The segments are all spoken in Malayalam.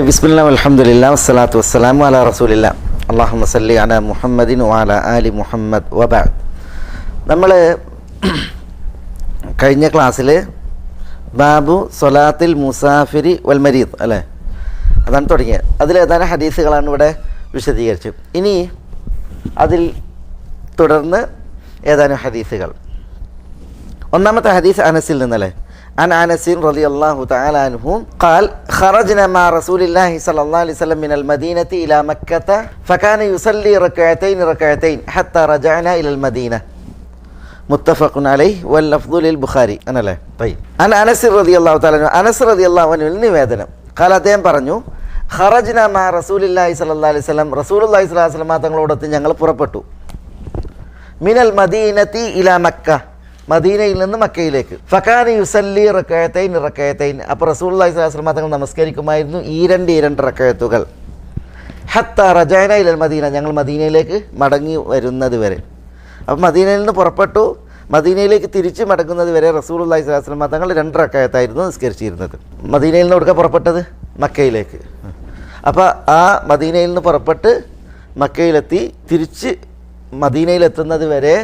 ബിസ്മില്ലാ അൽഹംദുലില്ലാ വസ്സലാത്തു വസ്സലാമു അലാ റസൂലില്ലാ അല്ലാഹുമ്മ സല്ലി അലാ മുഹമ്മദിൻ വഅലാ ആലി മുഹമ്മദ് വബഅദ്. നമ്മൾ കഴിഞ്ഞ ക്ലാസ്സിൽ ബാബു സ്വലാത്തിൽ മുസാഫിരി വൽ മരീദ് അല്ലേ, അതാണ് തുടങ്ങിയത്. അതിലേതാനും ഹദീസുകളാണ് ഇവിടെ വിശദീകരിച്ചു. ഇനി അതിൽ തുടർന്ന് ഏതാനും ഹദീസുകൾ. ഒന്നാമത്തെ ഹദീസ് അനസിൽ നിന്നല്ലേ. عن أنس رضي الله تعالى عنه قال خرجنا مع رسول الله صلى الله عليه وسلم من المدينة إلى مكة فكان يصلي ركعتين حتى رجعنا إلى المدينة متفق عليه واللفظ للبخاري. أنا لا طيب. عن أنس رضي الله تعالى عنه أنس رضي الله عنه നിവേദനം. قال അദ്ദേഹം പറഞ്ഞു خرجنا مع رسول الله صلى الله عليه وسلم റസൂലുള്ളാഹി സ്വല്ലല്ലാഹു അലൈഹി വസല്ലം തങ്ങളോടൊത്ത് ഞങ്ങൾ പുറപ്പെട്ടു. മിനൽ മദീനത്തി ഇലാ മക്ക, മദീനയിൽ നിന്ന് മക്കയിലേക്ക്. ഫകാന യുസല്ലി റകഅതൈൻ. അപ്പോൾ റസൂലുള്ളാഹി സ്വല്ലല്ലാഹു അലൈഹി വസല്ലം തങ്ങൾ നമസ്കരിക്കുമായിരുന്നു ഈ രണ്ട് റകഅത്തുകൾ. ഹത്താ റജഅന ഇലൽ മദീന, ഞങ്ങൾ മദീനയിലേക്ക് മടങ്ങി വരുന്നത് വരെ. അപ്പോൾ മദീനയിൽ നിന്ന് പുറപ്പെട്ടു, മദീനയിലേക്ക് തിരിച്ച് മടങ്ങുന്നത് വരെ റസൂലുള്ളാഹി സ്വല്ലല്ലാഹു അലൈഹി വസല്ലം തങ്ങൾ 2 റകഅത്തായിരുന്നു നിസ്കരിച്ചിരുന്നത്. മദീനയിൽ നിന്ന് എവിടെ പുറപ്പെട്ടത്? മക്കയിലേക്ക്. അപ്പോൾ ആ മദീനയിൽ നിന്ന് പുറപ്പെട്ട് മക്കയിലെത്തി തിരിച്ച് മദീനയിലെത്തുന്നത് വരെ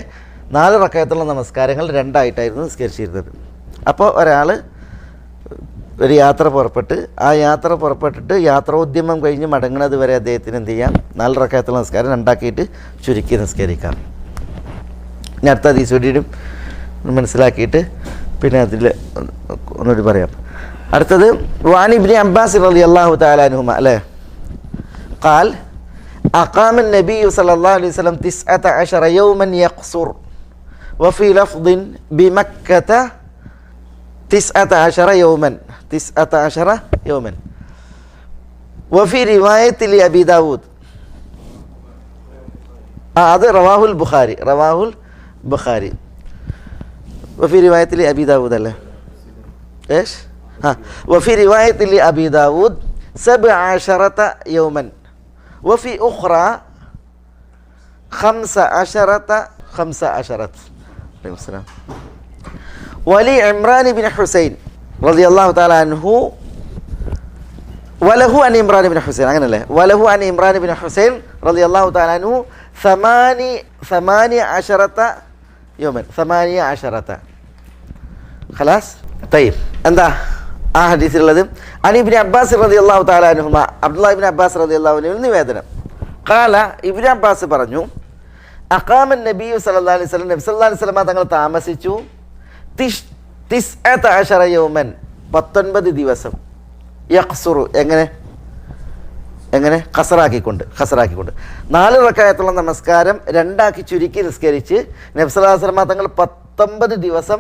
4 റകഅത്തുള്ള നമസ്കാരങ്ങൾ 2 ആയിട്ടായിരുന്നു നിസ്കരിച്ചിരുന്നത്. അപ്പോൾ ഒരാൾ ഒരു യാത്ര പുറപ്പെട്ട് ആ യാത്ര പുറപ്പെട്ടിട്ട് യാത്രോദ്യമം കഴിഞ്ഞ് മടങ്ങുന്നത് വരെ അദ്ദേഹത്തിന് എന്ത് ചെയ്യാം? 4 റകഅത്തുള്ള നമസ്കാരം 2 ആക്കിയിട്ട് ചുരുക്കി നിസ്കരിക്കാം. ഇനി അടുത്ത ഹദീസ് കൂടിയും മനസ്സിലാക്കിയിട്ട് പിന്നെ അതിൽ ഒന്നുകൂടി പറയാം. അടുത്തത് വാനി ഇബ്നു അബ്ബാസ് റളിയല്ലാഹു തആല അൻഹുമാ അല്ലേ ഖാൽ أقام النبي صلى الله عليه وسلم 19 يوما يقصر وفي لفظ بمكة 19 يوما وفي رواية لأبي داود هذا رواه البخاري وفي رواية لأبي داود الله إيش وفي رواية لأبي داود 17 يوما وفي أخرى 15 ولي عمران بن حسين رضي الله تعالى عنه وله عن عمران بن حسين وله عن عمران بن حسين رضي الله تعالى عنه 18 يوما 18 خلاص طيب എന്താ ആ ഹദീസിലുള്ളത്? അനി ഇബ്നു അബ്ബാസ് റളിയല്ലാഹു തആല അൻഹുമ അബ്ദുല്ലാഹ് ഇബ്നു അബ്ബാസ് റളിയല്ലാഹു അൻഹു നിവേദനം. ഖാല ഇബ്നു അബ്ബാസ് പറഞ്ഞു അഖാമൻ നബി സല്ലല്ലാഹു അലൈഹി വസല്ലം നബി സല്ലല്ലാഹു അലൈഹി വസല്ലം തങ്ങൾ താമസിച്ചു 19 യൗമൻ 19 ദിവസം യഖ്സുറു എങ്ങനെ ഖസറാക്കിക്കൊണ്ട് 4 റകഅത്തുള്ള നമസ്കാരം 2 ആക്കി ചുരുക്കി നിസ്കരിച്ച് നബി സല്ലല്ലാഹു അലൈഹി വസല്ലം തങ്ങൾ 19 ദിവസം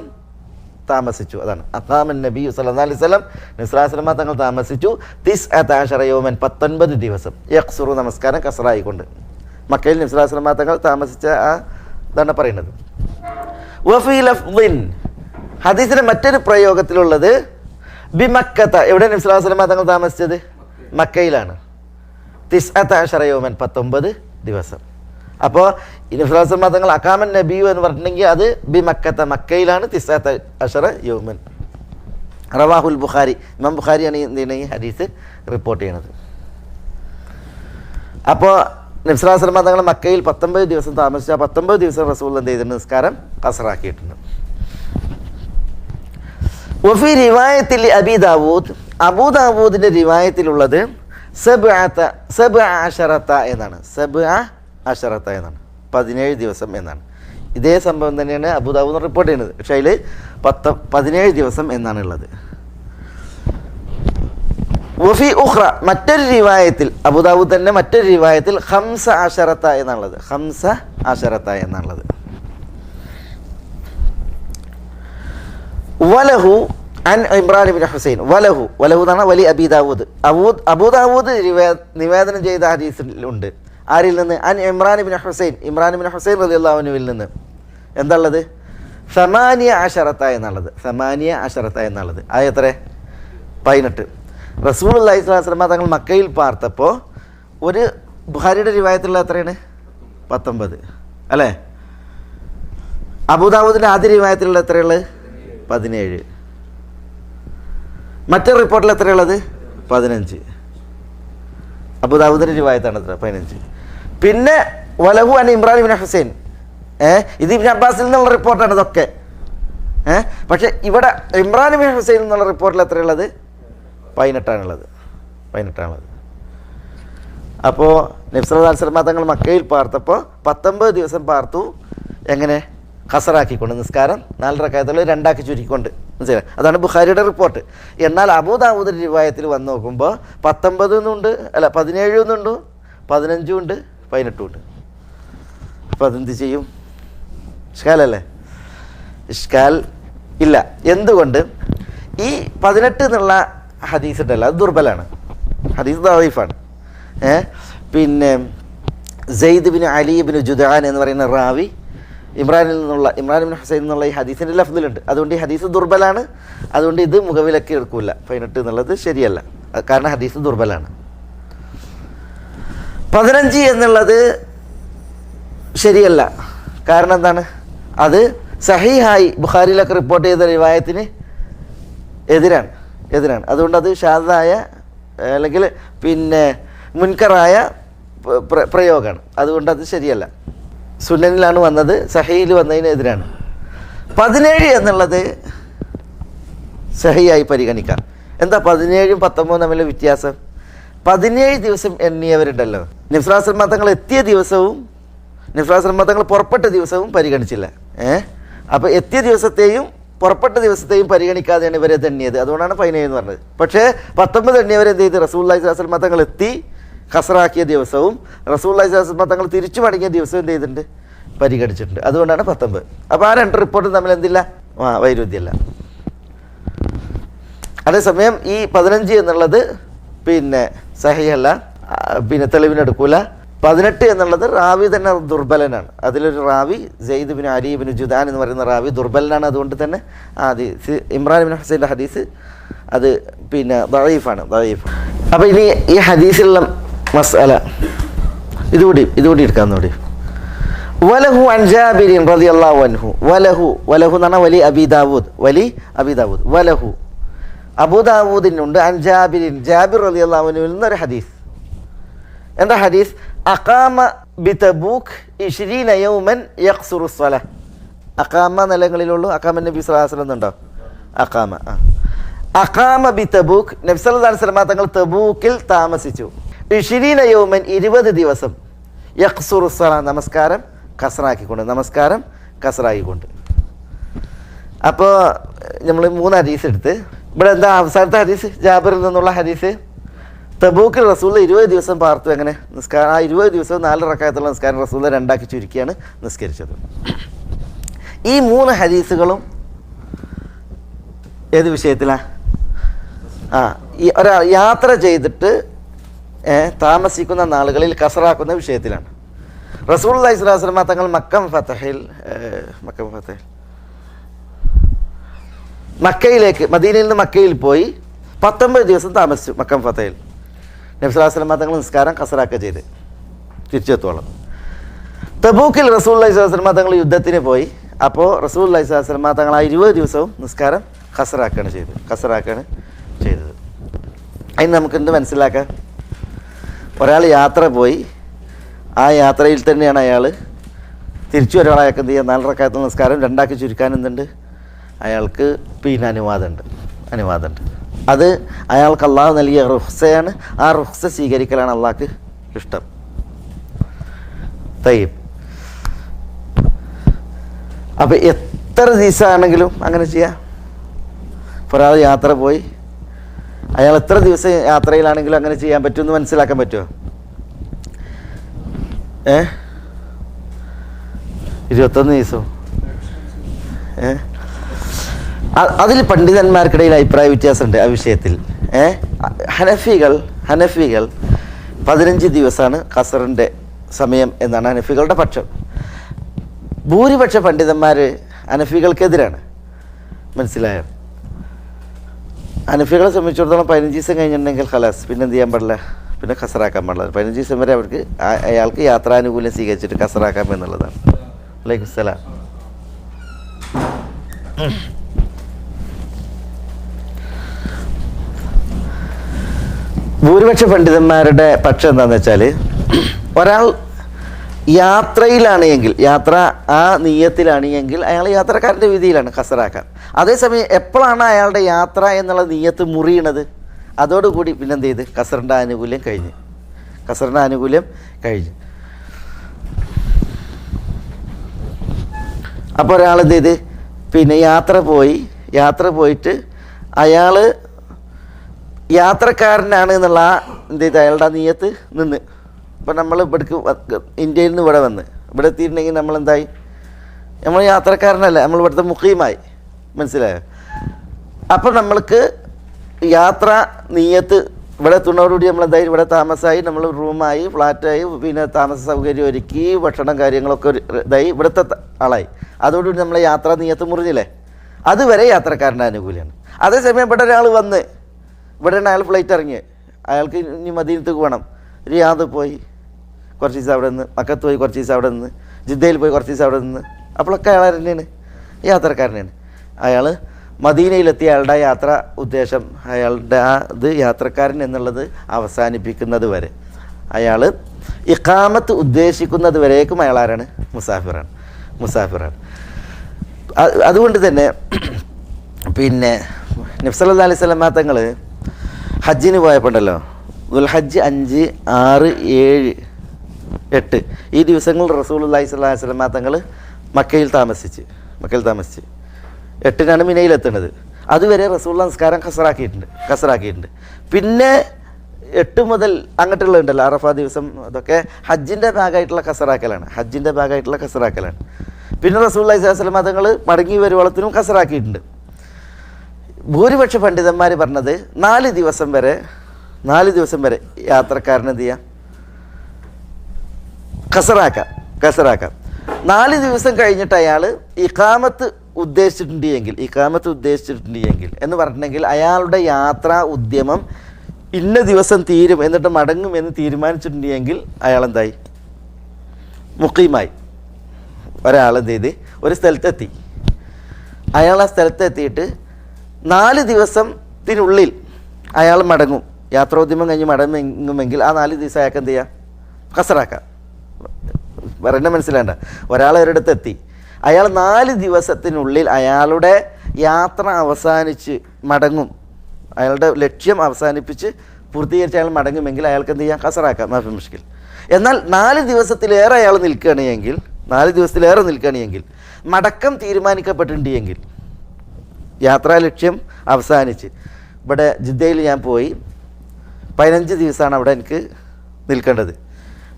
താമസിച്ചു. അതാണ് അഖാമൻ നബി സല്ലല്ലാഹു അലൈഹി വസല്ലം നബി സല്ലല്ലാഹു അലൈഹി വസല്ലം തങ്ങൾ താമസിച്ചു 19 യൗമൻ 19 ദിവസം യഖ്സുറു നമസ്കാരം ഖസറായിക്കൊണ്ട്. മക്കയിൽ നബി സല്ലല്ലാഹു അലൈഹി വസല്ലം തങ്ങൾ താമസിച്ച ആ ഇതാണ് പറയുന്നത്. വഫീ ലഫ്ളിൻ ഹദീസിന്റെ മറ്റൊരു പ്രയോഗത്തിലുള്ളത് ബിമക്കത, എവിടെ നബി സല്ലല്ലാഹു അലൈഹി വസല്ലം തങ്ങൾ താമസിച്ചത്? മക്കയിലാണ്. 19 യൗമൻ 19 ദിവസം. അപ്പോൾ നബി സല്ലല്ലാഹു അലൈഹി വസല്ലം തങ്ങൾ അഖാമൻ നബി എന്ന് പറഞ്ഞിട്ടുണ്ടെങ്കിൽ അത് ബിമക്കത, മക്കയിലാണ് 19 യൗമൻ. റവാഹുൽ ബുഖാരി, ഇമാം ബുഖാരിയാണ് ഈ ഹദീസ് റിപ്പോർട്ട് ചെയ്യണത്. അപ്പോൾ നബി സല്ലല്ലാഹു അലൈഹി വസല്ലം തങ്ങൾ മക്കയിൽ 19 ദിവസം താമസിച്ച 19 ദിവസം റസൂൽ എന്ത് ചെയ്തിട്ടുണ്ട്? നിസ്കാരം ഖസറാക്കിയിട്ടുണ്ട്. വഫി റിവായത്തിൽ അബി ദാവൂദ്, അബൂ ദാവൂദിൻ്റെ റിവായത്തിലുള്ളത് 17 എന്നാണ്. 17 ദിവസം എന്നാണ്. ഇതേ സംഭവം തന്നെയാണ് അബൂ ദാവൂദ് റിപ്പോർട്ട് ചെയ്യുന്നത്. പക്ഷേ അതിൽ 17 ദിവസം എന്നാണ് ഉള്ളത്. വഫി ഉഖ്റ, മറ്റൊരു റിവായത്തിൽ അബൂ ദാവൂദ് തന്നെ മറ്റൊരു റിവായത്തിൽ 15 എന്നാണുള്ളത്. 15 എന്നാണുള്ളത്. വലഹു അൻ ഇമ്രാൻ ഇബ്നു ഹുസൈൻ വലഹു എന്നാണ് വലി അബി ദാവൂദ്. അബൂ ദാവൂദ് നിവേദനം ചെയ്ത ഹദീസിലുണ്ട്. ആരിൽ നിന്ന്? അൻ ഇമ്രാൻ ഇബ്നു ഹുസൈൻ റളിയല്ലാഹു അൻഹുവിൽ നിന്ന്. എന്താ ഉള്ളത്? 18 എന്നുള്ളത്. 18 എന്നുള്ളത് എത്ര? 18. റസൂലുള്ളാഹി സ്വല്ലല്ലാഹു അലൈഹി വസല്ലം തങ്ങൾ മക്കയിൽ പാർത്തപ്പോൾ ഒരു ബുഖാരിയുടെ റിവായത്തിലുള്ള എത്രയാണ്? 19 അല്ലേ? അബൂദാവൂദിൻ്റെ ആദ്യ റിവായത്തിലുള്ള എത്രയുള്ളത്? 17. മറ്റൊരു റിപ്പോർട്ടിൽ എത്രയുള്ളത്? 15. അബൂദാവൂദിൻ്റെ റിവായത്താണ് അത്ര 15. പിന്നെ വലഹു അൻ ഇമ്രാൻ ഇബ്നു ഹുസൈൻ, ഇത് ഇബ്നു അബ്ബാസിൽ നിന്നുള്ള റിപ്പോർട്ടാണ് ഇതൊക്കെ. പക്ഷെ ഇവിടെ ഇമ്രാൻ ഇബ്നു ഹുസൈൻ എന്നുള്ള റിപ്പോർട്ടിൽ എത്രയുള്ളത്? 18 18. അപ്പോൾ നബി സല്ലല്ലാഹു അലൈഹി വസല്ലം തങ്ങൾ മക്കയിൽ പാർത്തപ്പോൾ 19 ദിവസം പാർത്തു. എങ്ങനെ? ഖസറാക്കിക്കൊണ്ട്, നിസ്കാരം 4 റക്അത്തുകൾ 2 ആക്കി ചുരുക്കിക്കൊണ്ട്. മനസ്സിലായി? അതാണ് ബുഖാരിയുടെ റിപ്പോർട്ട്. എന്നാൽ അബൂദാവൂദിൻ്റെ റിവായത്തിൽ വന്ന് നോക്കുമ്പോൾ 19 എന്നുണ്ട്, അല്ല 17 എന്നുണ്ട്, 15 ഉണ്ട്, 18 ഉണ്ട്. അപ്പോൾ അതെന്ത് ചെയ്യും? ഇഷ്കാലല്ലേ? ഇഷ്കാൽ ഇല്ല. എന്തുകൊണ്ട്? ഈ 18 എന്നുള്ള ഹദീസ് ഉണ്ടല്ലോ, അത് ദുർബലാണ്, ഹദീസ് ദഈഫാണ്. പിന്നെ സെയ്ദ് ബിൻ അലി ബിൻ ജുദാൻ എന്ന് പറയുന്ന റാവി ഇമ്രാൻ ഇബ്നു ഹുസൈൻ എന്നുള്ള ഈ ഹദീസിൻ്റെ ലഫ്ദിലുണ്ട്. അതുകൊണ്ട് ഈ ഹദീസ് ദുർബലാണ്. അതുകൊണ്ട് ഇത് മുഖവിലക്ക് എടുക്കില്ല. 18 എന്നുള്ളത് ശരിയല്ല, കാരണം ഹദീസ് ദുർബലാണ്. 15 എന്നുള്ളത് ശരിയല്ല. കാരണം എന്താണ്? അത് സഹീഹായി ബുഖാരിയിലൊക്കെ റിപ്പോർട്ട് ചെയ്ത റിവായത്തിന് എതിരാണ്. അതുകൊണ്ട് അത് ഷാദായ അല്ലെങ്കിൽ പിന്നെ മുൻകറായ പ്രയോഗമാണ്. അതുകൊണ്ട് അത് ശരിയല്ല. സുനനിലാണ് വന്നത്, സഹീൽ വന്നതിന് എതിരാണ്. 17 എന്നുള്ളത് സഹിയായി പരിഗണിക്കാം. എന്താ 17ഉം 19 തമ്മിലുള്ള വ്യത്യാസം? 17 ദിവസം എണ്ണിയവരുണ്ടല്ലോ, നബി സല്ലല്ലാഹു അലൈഹി വസല്ലം തങ്ങൾ എത്തിയ ദിവസവും നബി സല്ലല്ലാഹു അലൈഹി വസല്ലം തങ്ങൾ പുറപ്പെട്ട ദിവസവും പരിഗണിച്ചില്ല. അപ്പോൾ എത്തിയ ദിവസത്തെയും പുറപ്പെട്ട ദിവസത്തെയും പരിഗണിക്കാതെയാണ് ഇവരെ എണ്ണിയത്. അതുകൊണ്ടാണ് 17 എന്ന് പറഞ്ഞത്. പക്ഷേ 19 എണ്ണിയവരെന്ത് ചെയ്ത്? റസൂലുള്ളാഹി സ്വല്ലല്ലാഹു അലൈഹി വസല്ലം തങ്ങൾ എത്തി ഖസറാക്കിയ ദിവസവും റസൂലുള്ളാഹി സ്വല്ലല്ലാഹു അലൈഹി വസല്ലം തങ്ങൾ തിരിച്ചു മടങ്ങിയ ദിവസവും എന്ത് ചെയ്തിട്ടുണ്ട്? പരിഗണിച്ചിട്ടുണ്ട്. അതുകൊണ്ടാണ് 19. അപ്പോൾ ആ 2 റിപ്പോർട്ടും തമ്മിൽ എന്തില്ല? വൈരുദ്ധ്യമല്ല. അതേസമയം ഈ 15 എന്നുള്ളത് പിന്നെ സഹിഹല്ല, പിന്നെ തെളിവിനെടുക്കൂല. 18 എന്നുള്ളത് റാവി തന്നെ ദുർബലനാണ്. അതിലൊരു റാവി സെയ്ദ് ബിൻ അലി ബിൻ ജുദാൻ എന്ന് പറയുന്ന റാവി ദുർബലനാണ്. അതുകൊണ്ട് തന്നെ ഹദീസ് ഇമ്രാൻ ഇബ്നു ഹുസൈൻ്റെ ഹദീസ് അത് പിന്നെ ദഈഫാണ്. അപ്പോൾ ഇനി ഈ ഹദീസിലുള്ള മസ്അല ഇതുകൂടി എടുക്കാമെന്നൂടി. വലഹു അൻ ജാബിരിൻ റളിയല്ലാഹു അൻഹു. വലഹു എന്ന് പറഞ്ഞാൽ വലി അബി ദാവൂദ്. വലഹു അബൂദാവൂദിനുണ്ട് അൻ ജാബിരിൻ, ജാബിർ റളിയല്ലാഹു അൻഹുവിൽ നിന്നൊരു ഹദീസ്. എന്താ ഹദീസ്? അഖാമ ബിതബൂക്ക് 20 യൗമൻ യഖ്സുറു സ്വലാ. അഖാമ നിലങ്ങളിലുള്ളൂ. അഖാമ നബി സ്വല്ലല്ലാഹു അലൈഹി വസല്ലം ഉണ്ടോ? അഖാമ ബിതബൂക്ക്, നബി സല്ലല്ലാഹു അലൈഹി വസല്ലം തങ്ങൾ തബൂക്കിൽ താമസിച്ചു. 20 യൗമൻ 20 ദിവസം. യഖ്സുറു സ്വലാ, നമസ്കാരം കസറാക്കിക്കൊണ്ട്. അപ്പോൾ നമ്മൾ 3 ഹദീസ് എടുത്ത് ഇവിടെ എന്താ അവസാനത്തെ ഹദീസ്? ജാബിറിൽ നിന്നുള്ള ഹദീസ്. തബൂക്കിൽ റസൂൽ 20 ദിവസം പാർത്തു. എങ്ങനെ? നിസ്കാരം. ആ 20 ദിവസവും 4 റക്അത്തുള്ള നിസ്കാരം റസൂൽ 2 ആക്കി ചുരുക്കിയാണ് നിസ്കരിച്ചത്. ഈ 3 ഹദീസുകളും ഏത് വിഷയത്തിലാണ്? ഈ ഒരാൾ യാത്ര ചെയ്തിട്ട് താമസിക്കുന്ന നാളുകളിൽ കസറാക്കുന്ന വിഷയത്തിലാണ്. റസൂലുള്ളാഹി സ്വല്ലല്ലാഹു അലൈഹി വസല്ലം തങ്ങൾ മക്കയിലേക്ക്, മദീനയിൽ നിന്ന് മക്കയിൽ പോയി 19 ദിവസം താമസിച്ചു. മക്കം ഫത്തഹിൽ നബി സല്ലല്ലാഹു അലൈഹി വസല്ലം തങ്ങൾ നിസ്കാരം കസറാക്കുക ചെയ്ത് തിരിച്ചെത്തോളം. തബൂക്കിൽ റസൂലുള്ളാഹി സ്വല്ലല്ലാഹു അലൈഹി വസല്ലം തങ്ങൾ യുദ്ധത്തിന് പോയി. അപ്പോൾ റസൂലുള്ളാഹി സ്വല്ലല്ലാഹു അലൈഹി വസല്ലം തങ്ങൾ ആ 20 ദിവസവും നിസ്കാരം കസറാക്കുകയാണ് ചെയ്തത്. അതിന് നമുക്കെന്ത് മനസ്സിലാക്കാം? ഒരാൾ യാത്ര പോയി, ആ യാത്രയിൽ തന്നെയാണ് അയാൾ തിരിച്ചു ഒരാളയാൾക്ക് എന്ത് ചെയ്യുക? 4 റക്അത്ത് നിസ്കാരം 2 ആക്കി ചുരുക്കാൻ എന്തുണ്ട്? അയാൾക്ക് പിന്നെ അനുവാദമുണ്ട്. അത് അയാൾക്ക് അള്ളാഹു നൽകിയ റുഖ്സയാണ്. ആ റുഖ്സ സ്വീകരിക്കലാണ് അള്ളാഹ്ക്ക് ഇഷ്ടം. തയ്യിബ്. അപ്പോൾ എത്ര ദിവസമാണെങ്കിലും അങ്ങനെ ചെയ്യാം. ഒരാൾ യാത്ര പോയി, അയാൾ എത്ര ദിവസം യാത്രയിലാണെങ്കിലും അങ്ങനെ ചെയ്യാൻ പറ്റുമെന്ന് മനസ്സിലാക്കാൻ പറ്റുമോ? 21 ദിവസവും. അതിൽ പണ്ഡിതന്മാർക്കിടയിൽ അഭിപ്രായ വ്യത്യാസമുണ്ട് ആ വിഷയത്തിൽ. ഹനഫികൾ 15 ദിവസമാണ് ഖസറിൻ്റെ സമയം എന്നാണ് ഹനഫികളുടെ പക്ഷം. ഭൂരിപക്ഷ പണ്ഡിതന്മാർ ഹനഫികൾക്കെതിരാണ്. മനസ്സിലായോ? ഹനഫികളെ സംബന്ധിച്ചിടത്തോളം 15 ദിവസം കഴിഞ്ഞിട്ടുണ്ടെങ്കിൽ ഖലാസ്, പിന്നെ എന്ത് ചെയ്യാൻ പാടില്ല? പിന്നെ ഖസറാക്കാൻ പാടില്ല. 15 ദിവസം വരെ അവർക്ക് അയാൾക്ക് യാത്രാനുകൂല്യം സ്വീകരിച്ചിട്ട് ഖസറാക്കാം എന്നുള്ളതാണ്. വലൈക്കും സലാം. ഭൂരിപക്ഷ പണ്ഡിതന്മാരുടെ പക്ഷം എന്താണെന്ന് വെച്ചാൽ, ഒരാൾ യാത്രയിലാണ് എങ്കിൽ, യാത്ര ആ നീയത്തിലാണ് എങ്കിൽ അയാൾ യാത്രക്കാരൻ്റെ വിധിയിലാണ് ഖസറാക്കാൻ. അതേസമയം എപ്പോഴാണ് അയാളുടെ യാത്ര എന്നുള്ള നീയത്ത് മുറിയണത്, അതോടുകൂടി പിന്നെന്ത് ചെയ്ത് ഖസറിൻ്റെ ആനുകൂല്യം കഴിഞ്ഞ്, ഖസറിൻ്റെ ആനുകൂല്യം കഴിഞ്ഞ്. അപ്പോൾ ഒരാൾ എന്ത് ചെയ്ത് പിന്നെ യാത്ര പോയിട്ട് അയാൾ യാത്രക്കാരനാണ് എന്നുള്ള എന്ത് ചെയ്ത് അയാളുടെ നീയത്ത് നിന്ന്. ഇപ്പം നമ്മൾ ഇവിടേക്ക് ഇന്ത്യയിൽ നിന്ന് ഇവിടെ എത്തിയിട്ടുണ്ടെങ്കിൽ നമ്മളെന്തായി, നമ്മൾ യാത്രക്കാരനല്ല, നമ്മൾ ഇവിടുത്തെ മുഖീമായി, മനസ്സിലായോ? അപ്പം നമ്മൾക്ക് യാത്ര നീയത്ത് ഇവിടെ എത്തുന്നതോടുകൂടി നമ്മളെന്തായി, ഇവിടെ താമസമായി, നമ്മൾ റൂമായി, ഫ്ലാറ്റായി, പിന്നെ താമസ സൗകര്യം ഒരുക്കി, ഭക്ഷണം കാര്യങ്ങളൊക്കെ ഇതായി, ഇവിടുത്തെ ആളായി. അതോടുകൂടി നമ്മളെ യാത്രാ നീയത്ത് മുറിഞ്ഞില്ലേ, അതുവരെ യാത്രക്കാരൻ്റെ ആനുകൂല്യമാണ്. അതേസമയം ഇവിടെ ഒരാൾ വന്ന്, ഇവിടെയാണ് അയാൾ ഫ്ലൈറ്റ് ഇറങ്ങി, അയാൾക്ക് ഇനി മദീനത്തേക്ക് പോകണം, റിയാദ് പോയി കുറച്ച് ദിവസം അവിടെ നിന്ന്, മക്കത്ത് പോയി കുറച്ച് ദിവസം അവിടെ നിന്ന്, ജിദ്ദയിൽ പോയി കുറച്ച് ദിവസം അവിടെ നിന്ന്, അപ്പോഴൊക്കെ അയാൾ തന്നെയാണ് യാത്രക്കാരനാണ്. അയാൾ മദീനയിലെത്തിയ അയാളുടെ യാത്ര ഉദ്ദേശം, അയാളുടെ ആ ഇത് യാത്രക്കാരൻ എന്നുള്ളത് അവസാനിപ്പിക്കുന്നത് വരെ, അയാൾ ഇഖാമത്ത് ഉദ്ദേശിക്കുന്നത് വരേക്കും അയാൾ ആരാണ്? മുസാഫിറാണ്. അതുകൊണ്ട് തന്നെ പിന്നെ നബി സല്ലല്ലാഹു അലൈഹി വസല്ലം തങ്ങൾ ഹജ്ജിന് പോയപ്പോണ്ടല്ലോ, ദുൽഹജ്ജ് 5, 6, 7, 8 ഈ ദിവസങ്ങളിൽ റസൂലുള്ളാഹി സ്വല്ലല്ലാഹു അലൈഹി വസല്ലം തങ്ങൾ മക്കയിൽ താമസിച്ച് 8-നാണ് മിനയിലെത്തുന്നത്. അതുവരെ റസൂലുള്ളാഹി നിസ്കാരം ഖസറാക്കിയിട്ടുണ്ട്. പിന്നെ 8 മുതൽ അങ്ങോട്ടുള്ളതുണ്ടല്ലോ അറഫ ദിവസം, അതൊക്കെ ഹജ്ജിൻ്റെ ഭാഗമായിട്ടുള്ള ഖസറാക്കലാണ്. പിന്നെ റസൂലുള്ളാഹി സ്വല്ലല്ലാഹു അലൈഹി വസല്ലം തങ്ങൾ മടങ്ങി വരുവോളത്തിനും ഖസറാക്കിയിട്ടുണ്ട്. ഭൂരിപക്ഷ പണ്ഡിതന്മാർ പറഞ്ഞത് 4 ദിവസം വരെ യാത്രക്കാരന് എന്ത് ചെയ്യാം? ഖസറാക്കാം. 4 ദിവസം കഴിഞ്ഞിട്ട് അയാൾ ഇഖാമത്ത് ഉദ്ദേശിച്ചിട്ടുണ്ട് എങ്കിൽ എന്ന് പറഞ്ഞിട്ടുണ്ടെങ്കിൽ അയാളുടെ യാത്രാ ഉദ്യമം ഇന്ന ദിവസം തീരും എന്നിട്ട് മടങ്ങും എന്ന് തീരുമാനിച്ചിട്ടുണ്ടെങ്കിൽ അയാളെന്തായി? മുഖീമായി. ഒരാളെന്ത് ചെയ്ത് ഒരു സ്ഥലത്തെത്തി, അയാൾ ആ സ്ഥലത്തെത്തിയിട്ട് 4 ദിവസത്തിനുള്ളിൽ അയാൾ മടങ്ങും, യാത്രോദ്യമം കഴിഞ്ഞ് മടങ്ങുമെങ്കിൽ ആ 4 ദിവസം അയാൾക്ക് എന്ത് ചെയ്യാം? ഖസറാക്കാം. പറയുന്നത് മനസ്സിലാണ്ട. ഒരാൾ ഒരിടത്തെത്തി, അയാൾ 4 ദിവസത്തിനുള്ളിൽ അയാളുടെ യാത്ര അവസാനിച്ച് മടങ്ങും, അയാളുടെ ലക്ഷ്യം അവസാനിപ്പിച്ച് പൂർത്തീകരിച്ച് അയാൾ മടങ്ങുമെങ്കിൽ അയാൾക്ക് എന്ത് ചെയ്യാം? ഖസറാക്കാം, മാഫി മുഷ്കിൽ. എന്നാൽ 4 ദിവസത്തിലേറെ അയാൾ നിൽക്കുകയാണെങ്കിൽ, മടക്കം തീരുമാനിക്കപ്പെട്ടിട്ടുണ്ടെങ്കിൽ, യാത്രാ ലക്ഷ്യം അവസാനിച്ച് ഇവിടെ ജിദ്ദയിൽ ഞാൻ പോയി 15 ദിവസമാണ് അവിടെ എനിക്ക് നിൽക്കേണ്ടത്,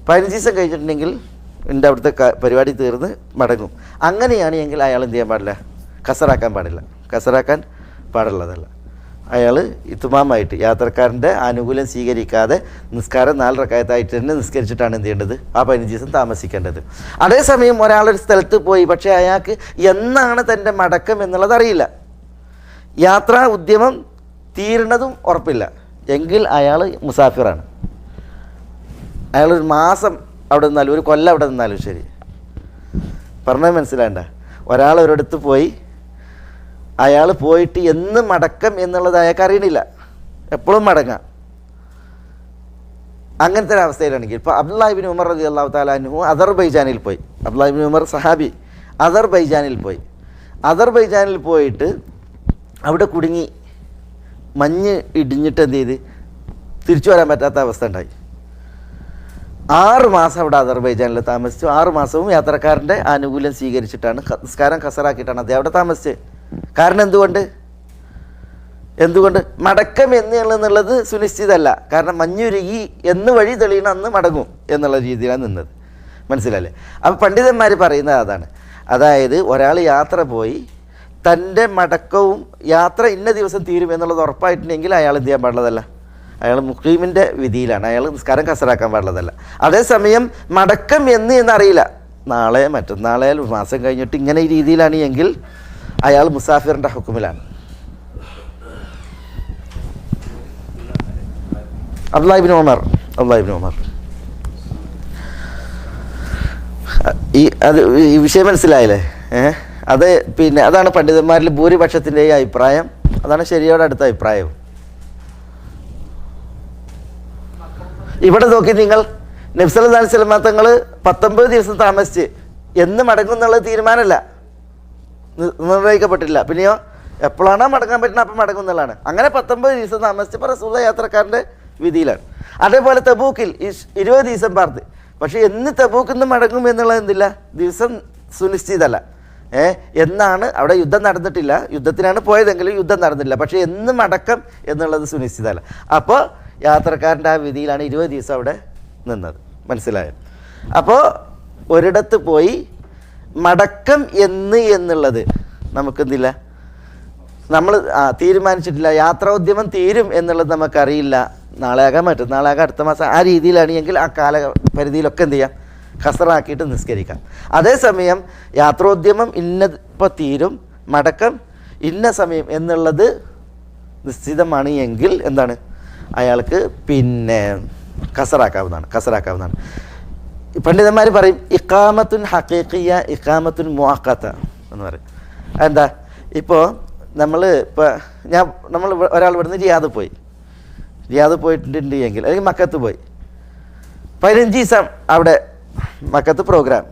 15 ദിവസം കഴിഞ്ഞിട്ടുണ്ടെങ്കിൽ എൻ്റെ അവിടുത്തെ പരിപാടി തീർന്ന് മടങ്ങും, അങ്ങനെയാണ് എങ്കിൽ അയാൾ എന്ത് ചെയ്യാൻ പാടില്ല? ഖസറാക്കാൻ പാടുള്ളതല്ല. അയാൾ ഇത്തുമാമായിട്ട് യാത്രക്കാരൻ്റെ ആനുകൂല്യം സ്വീകരിക്കാതെ നിസ്കാരം 4 റക്അത്തായിട്ട് തന്നെ നിസ്കരിച്ചിട്ടാണ് എന്ത് ചെയ്യേണ്ടത്? ആ 15 ദിവസം താമസിക്കേണ്ടത്. അതേസമയം ഒരാളൊരു സ്ഥലത്ത് പോയി, പക്ഷേ അയാൾക്ക് എന്നാണ് തൻ്റെ മടക്കം എന്നുള്ളത് അറിയില്ല, യാത്രാ ഉദ്യമം തീരുന്നതും ഉറപ്പില്ല, എങ്കിൽ അയാൾ മുസാഫിറാണ്. അയാളൊരു മാസം അവിടെ നിന്നാലും, ഒരു കൊല്ലം അവിടെ നിന്നാലും ശരി. പറഞ്ഞത് മനസ്സിലാണ്ട. ഒരാൾ ഒരിടത്ത് പോയി, അയാൾ പോയിട്ട് എന്ന് മടക്കം എന്നുള്ളത് അയാൾക്ക് അറിയണില്ല, എപ്പോഴും മടങ്ങാം. അങ്ങനത്തെ ഒരു അവസ്ഥയിലാണെങ്കിൽ ഇപ്പോൾ അബ്ദുല്ലാഹി ഇബ്നു ഉമർ റളിയല്ലാഹു തആല അൻഹു അദർബൈജാനിൽ പോയി, അബ്ദുല്ലാഹി ഇബ്നു ഉമർ സഹാബി അദർബൈജാനിൽ പോയിട്ട് അവിടെ കുടുങ്ങി, മഞ്ഞ് ഇടിഞ്ഞിട്ട് എന്ത് ചെയ്ത് തിരിച്ചു വരാൻ പറ്റാത്ത അവസ്ഥ ഉണ്ടായി. 6 മാസം അവിടെ അദർബൈജാനിൽ താമസിച്ചു. 6 മാസവും യാത്രക്കാരൻ്റെ ആനുകൂല്യം സ്വീകരിച്ചിട്ടാണ്, നിസ്കാരം ഖസറാക്കിയിട്ടാണ് അദ്ദേഹം അവിടെ താമസിച്ചത്. കാരണം എന്തുകൊണ്ട് മടക്കം എന്നുള്ളത് സുനിശ്ചിതമല്ല. കാരണം മഞ്ഞുരുകി എന്ന് വഴി തെളിയണം, അന്ന് മടങ്ങും എന്നുള്ള രീതിയിലാണ് നിന്നത്. മനസ്സിലല്ലേ? അപ്പോൾ പണ്ഡിതന്മാർ പറയുന്നത് അതാണ്. അതായത് ഒരാൾ യാത്ര പോയി, തൻ്റെ മടക്കവും യാത്ര ഇന്ന ദിവസം തീരും എന്നുള്ളത് ഉറപ്പായിട്ടുണ്ടെങ്കിൽ അയാൾ എന്ത് ചെയ്യാൻ പാടുള്ളതല്ല, അയാൾ മുഖീമിൻ്റെ വിധിയിലാണ്, അയാൾ നിസ്കാരം ഖസറാക്കാൻ പാടുള്ളതല്ല. അതേസമയം മടക്കം എന്നറിയില്ല, നാളെ മറ്റന്നാളെ ഒരു മാസം കഴിഞ്ഞിട്ട് ഇങ്ങനെ ഈ രീതിയിലാണ് എങ്കിൽ അയാൾ മുസാഫിറിൻ്റെ ഹുക്കുമിലാണ്. അബ്ദുല്ലാഹി ഇബ്നു ഉമർ ഈ വിഷയം മനസ്സിലായില്ലേ? അത് പിന്നെ അതാണ് പണ്ഡിതന്മാരിൽ ഭൂരിപക്ഷത്തിൻ്റെയും അഭിപ്രായം, അതാണ് ശരിയോട് അടുത്ത അഭിപ്രായവും. ഇവിടെ നോക്കി നിങ്ങൾ നബി സല്ലല്ലാഹു അലൈഹി വസല്ലം തങ്ങൾ 19 ദിവസം താമസിച്ച് എന്ന് മടങ്ങും എന്നുള്ളത് തീരുമാനമല്ല, നിർണ്ണയിക്കപ്പെട്ടില്ല. പിന്നെയോ എപ്പോഴാണോ മടങ്ങാൻ പറ്റുന്നത് അപ്പം മടങ്ങും എന്നുള്ളതാണ്. അങ്ങനെ 19 ദിവസം താമസിച്ചപ്പോൾ റസൂലുള്ളാഹി യാത്രക്കാരൻ്റെ വിധിയിലാണ്. അതേപോലെ തബൂക്കിൽ 20 ദിവസം പാർത്ത്, പക്ഷേ എന്ന് തബൂക്കിൽ നിന്ന് മടങ്ങും എന്നുള്ളത് എന്തില്ല, ദിവസം സുനിശ്ചിതമല്ല. എന്നാണ് അവിടെ യുദ്ധം നടന്നിട്ടില്ല, യുദ്ധത്തിനാണ് പോയതെങ്കിലും യുദ്ധം നടന്നില്ല, പക്ഷേ എന്ന് മടക്കം എന്നുള്ളത് സുനിശ്ചിതമല്ല. അപ്പോൾ യാത്രക്കാരൻ്റെ ആ വിധിയിലാണ് 20 ദിവസം അവിടെ നിന്നത്. മനസ്സിലായോ? അപ്പോൾ ഒരിടത്ത് പോയി മടക്കം എന്നുള്ളത് നമുക്കെന്തില്ല, നമ്മൾ തീരുമാനിച്ചിട്ടില്ല. യാത്രോദ്യമം തീരും എന്നുള്ളത് നമുക്കറിയില്ല. നാളെയാകാൻ മറ്റന്നാളാകാം അടുത്ത മാസം, ആ രീതിയിലാണ് എങ്കിൽ ആ കാലപരിധിയിലൊക്കെ എന്ത് ചെയ്യാം, ഖസറാക്കിയിട്ട് നിസ്കരിക്കാം. അതേസമയം യാത്രോദ്യമം ഇന്നിപ്പോൾ തീരും, മടക്കം ഇന്ന സമയം എന്നുള്ളത് നിശ്ചിതമാണ് എങ്കിൽ എന്താണ്, അയാൾക്ക് പിന്നെ ഖസറാക്കാവുന്നതാണ്. പണ്ഡിതന്മാർ പറയും ഇഖാമത്തുൻ ഹഖീഖിയ, ഇഖാമത്തുൻ മുഅഖത്ത എന്ന് പറയും. എന്താ, ഇപ്പോൾ നമ്മൾ ഒരാൾ ഇവിടുന്ന് റിയാദ് പോയിട്ടുണ്ട് എങ്കിൽ, അല്ലെങ്കിൽ മക്കത്ത് പോയി 15 ദിവസം അവിടെ മക്കത്ത് പ്രോഗ്രാം,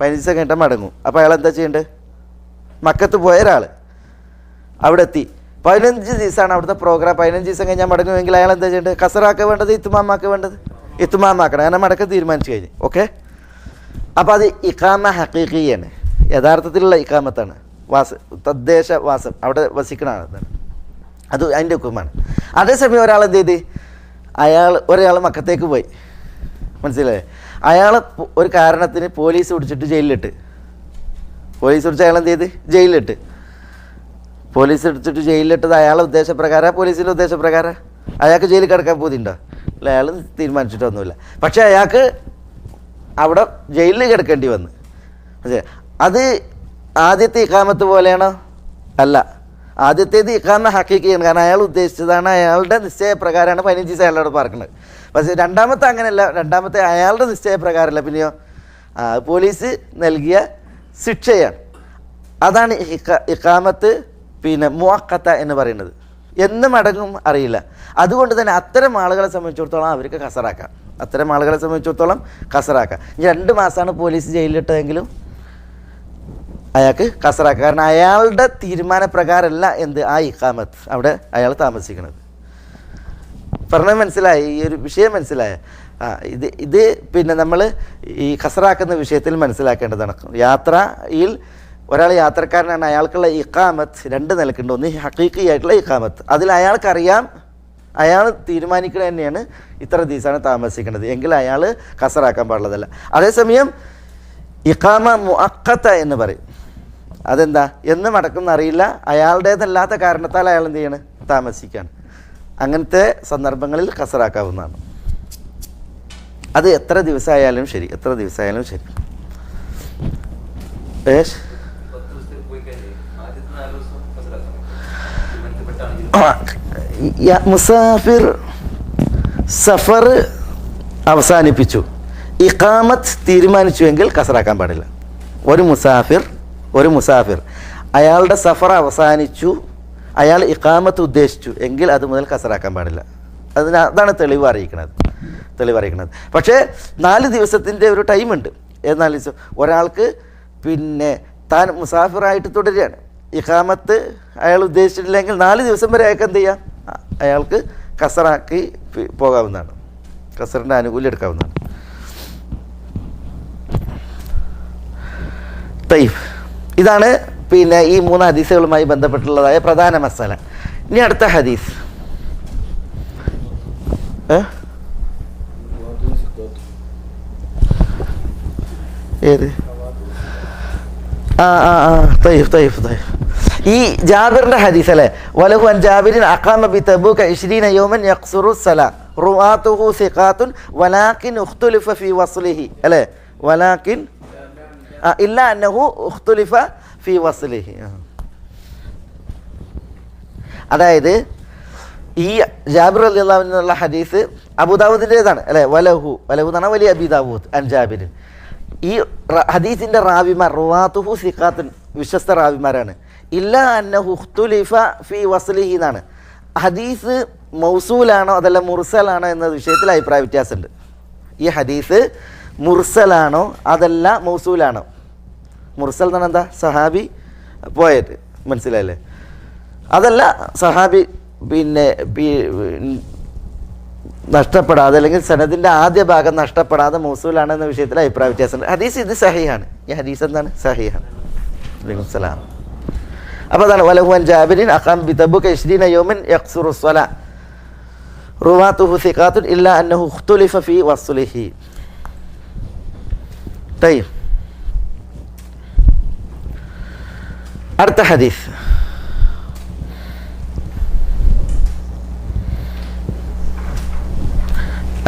15 ദിവസം കഴിഞ്ഞിട്ട് മടങ്ങും. അപ്പോൾ അയാൾ എന്താ ചെയ്യേണ്ടത്? മക്കത്ത് പോയ ഒരാൾ അവിടെ എത്തി 15 ദിവസമാണ് അവിടുത്തെ പ്രോഗ്രാം, 15 ദിവസം കഴിഞ്ഞാൽ മടങ്ങുമെങ്കിൽ അയാൾ എന്താ ചെയ്യേണ്ടത്? ഖസറാക്ക വേണ്ടത്, ഇത്മാമാക്ക വേണ്ടത്? ഇത്മാമാക്കണം. അങ്ങനെ മടക്കം തീരുമാനിച്ചു കഴിഞ്ഞ്. ഓക്കെ, അപ്പോൾ അത് ഇഖാമ ഹഖീഖിയാണ്, യഥാർത്ഥത്തിലുള്ള ഇഖാമത്താണ്. തദ്ദേശവാസം, അവിടെ വസിക്കണതാണ്, അത് അതിൻ്റെ ഹുക്കുമാണ്. അതേസമയം ഒരാൾ എന്ത് ചെയ്ത്, ഒരാൾ മക്കത്തേക്ക് പോയി, മനസ്സിലായേ? അയാൾ ഒരു കാരണത്തിന് പോലീസ് പിടിച്ചിട്ട് ജയിലിലിട്ട്, അയാൾ എന്ത് ചെയ്ത് ജയിലിലിട്ട്, പോലീസ് പിടിച്ചിട്ട് ജയിലിലിട്ടത് അയാളുടെ ഉദ്ദേശപ്രകാരം, പോലീസിൻ്റെ ഉദ്ദേശപ്രകാരം. അയാൾക്ക് ജയിലിൽ കിടക്കാൻ പോതിണ്ടോ? അല്ല, അയാൾ തീരുമാനിച്ചിട്ടൊന്നുമില്ല. പക്ഷേ അയാൾക്ക് അവിടെ ജയിലിൽ കിടക്കേണ്ടി വന്നു. അത് ആദ്യത്തെ ഇഖാമത്ത് പോലെയാണോ? അല്ല, ആദ്യത്തേത് ഇഖാമ ഹഖീഖിയാണ്. കാരണം അയാൾ ഉദ്ദേശിച്ചതാണ്, അയാളുടെ നിശ്ചയപ്രകാരമാണ് 15 ദിവസം അയാളോട് പാർക്കുന്നത്. പക്ഷേ രണ്ടാമത്തെ അങ്ങനെയല്ല, രണ്ടാമത്തെ അയാളുടെ നിശ്ചയപ്രകാരമല്ല, പിന്നെയോ പോലീസ് നൽകിയ ശിക്ഷയാണ്. അതാണ് ഇഖാമത്ത് പിന്നെ മുഅഖത്ത എന്ന് പറയുന്നത്. എന്ന് മടങ്ങും അറിയില്ല. അതുകൊണ്ട് തന്നെ അത്തരം ആളുകളെ സംബന്ധിച്ചിടത്തോളം അവർക്ക് ഖസറാക്കാം. 2 മാസമാണ് പോലീസ് ജയിലിലിട്ടതെങ്കിലും അയാൾക്ക് ഖസറാക്കാം. കാരണം അയാളുടെ തീരുമാനപ്രകാരമല്ല എന്ത് ആ ഇഖാമത്ത് അവിടെ അയാൾ താമസിക്കുന്നത്. പറഞ്ഞത് മനസ്സിലായി? ഈ ഒരു വിഷയം മനസ്സിലായ? ഇത് പിന്നെ നമ്മൾ ഈ ഖസറാക്കുന്ന വിഷയത്തിൽ മനസ്സിലാക്കേണ്ടതാണ്. യാത്രയിൽ ഒരാൾ യാത്രക്കാരനാണ്, അയാൾക്കുള്ള ഇഖാമത്ത് 2 നിലക്കുണ്ട്. ഒന്ന് ഹഖീഖിയായിട്ടുള്ള ഇഖാമത്ത്, അതിൽ അയാൾക്കറിയാം, അയാൾ തീരുമാനിക്കുന്നത് തന്നെയാണ് ഇത്ര ദിവസമാണ് താമസിക്കുന്നത് എങ്കിൽ അയാൾ ഖസറാക്കാൻ പാടുള്ളതല്ല. അതേസമയം ഇഖാമ മുഅഖത്ത എന്ന് പറയും. അതെന്താ, എന്ന് മടക്കുന്ന അറിയില്ല, അയാളുടേതല്ലാത്ത കാരണത്താൽ അയാൾ എന്ത് ചെയ്യണം, താമസിക്കുകയാണ്. അങ്ങനത്തെ സന്ദർഭങ്ങളിൽ ഖസറാക്കാവുന്നതാണ്. അത് എത്ര ദിവസമായാലും ശരി. മുസാഫിർ സഫർ അവസാനിപ്പിച്ചു, ഇഖാമത്ത് തീരുമാനിച്ചുവെങ്കിൽ ഖസറാക്കാൻ പാടില്ല. ഒരു മുസാഫിർ അയാളുടെ സഫർ അവസാനിച്ചു, അയാൾ ഇഖാമത്ത് ഉദ്ദേശിച്ചു എങ്കിൽ അത് മുതൽ ഖസറാക്കാൻ പാടില്ല. അതാണ് തെളിവ് അറിയിക്കുന്നത്. പക്ഷേ 4 ദിവസത്തിൻ്റെ ഒരു ടൈമുണ്ട്. 4 ദിവസം ഒരാൾക്ക് പിന്നെ താൻ മുസാഫിറായിട്ട് തുടരുകയാണ്, ഇഖാമത്ത് അയാൾ ഉദ്ദേശിച്ചിട്ടില്ലെങ്കിൽ 4 ദിവസം വരെ അയാൾക്ക് എന്ത് ചെയ്യാം, അയാൾക്ക് ഖസറാക്കി പോകാവുന്നതാണ്, ഖസറിൻ്റെ ആനുകൂല്യം എടുക്കാവുന്നതാണ്. ഇതാണ് പിന്നെ ഈ 3 ഹദീസുകളുമായി ബന്ധപ്പെട്ടുള്ളതായ പ്രധാന മസാല. ഇനി അടുത്ത ഹദീസ് ഏത്? ഈ ജാബിറിന്റെ ഹദീസ് അല്ലേ, വലഹു അൻ ജാബിരിൻ അഖാമ ബി തബൂക 20 യൗമൻ യഖ്സുറു സലാ റുആതുഹു സിഖാത്തുൻ വലാകിൻ ഉഖ്തുലിഫ ഫീ വസ്ലിഹി അല്ലേ, വലാകിൻ ഇല്ല അന്നഹു ഉഖ്തുലിഫ ഫീ വസ്ലിഹി. അതായത് ഈ ജാബിർ റളിയല്ലാഹു അൻഹു എന്നുള്ള ഹദീസ് അബൂദാവൂദിൻ്റെതാണ് അല്ലേ, വലഹു എന്നാണ് വലിയ അബീ ദാവൂദ് അൻ ജാബിരിൻ. ഈ ഹദീസിൻ്റെ റാവിമാർ റുവാത്തുഹു സിഖാത്തുൻ വിശ്വസ്ത റാവിമാരാണ്. ഇല്ല അന്നഹു ഉഖ്തുലിഫ ഫീ വസ്ലിഹി എന്നാണ്. ഹദീസ് മൗസൂലാണോ അതല്ല മുർസലാണോ എന്ന വിഷയത്തിൽ അഭിപ്രായ വ്യത്യാസമുണ്ട്. ഈ ഹദീസ് മുർസലാണോ അതല്ല മൗസൂലാണോ? മുർസൽ എന്ന് പറഞ്ഞാൽ എന്താ? സഹാബി പോയത്, മനസ്സിലായില്ലേ? അതല്ല സഹാബി പിന്നെ നഷ്ടപ്പെടാതെ അല്ലെങ്കിൽ സനദിൻ്റെ ആദ്യ ഭാഗം നഷ്ടപ്പെടാതെ മൗസൂലാണ് എന്ന വിഷയത്തിൽ അഭിപ്രായ വ്യത്യാസമുണ്ട്. ഹദീസ് ഇത് സഹീഹാണ്. ഈ ഹദീസ് എന്താണ്? സഹീഹാണ്. വലൈക്കും സലാം. അപ്പോൾ അതാണ് വലഹുൻ ജാബിരിൻ അഖാം ബിതബുക 20 യൗമൻ യഖ്സുറു സ്വലാ റുവാതുഹു സിഖാത്തുൻ ഇല്ലാ അന്നഹു ഇഖ്തുലിഫ ഫീ വസ്ലിഹി. طيب അടുത്ത ഹദീസ്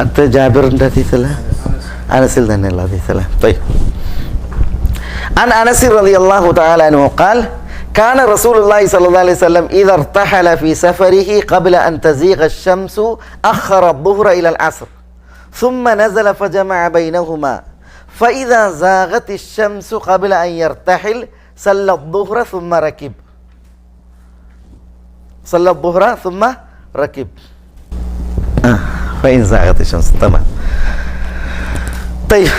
അടുത്ത ജാബിറിൻ്റെ ഹദീസല്ല, അനസിൽ തന്നെയുള്ള ഹദീസല്ല. طيب عن أنس رضي الله تعالى عنه قال كان رسول الله صلى الله عليه وسلم إذا ارتحل في سفره قبل أن تزيغ الشمس أخر الظهر إلى العصر ثم نزل فجمع بينهما فإذا زاغت الشمس قبل أن يرتحل صلى الظهر ثم ركب صلى الظهر ثم ركب فإن زاغت الشمس. تمام. طيب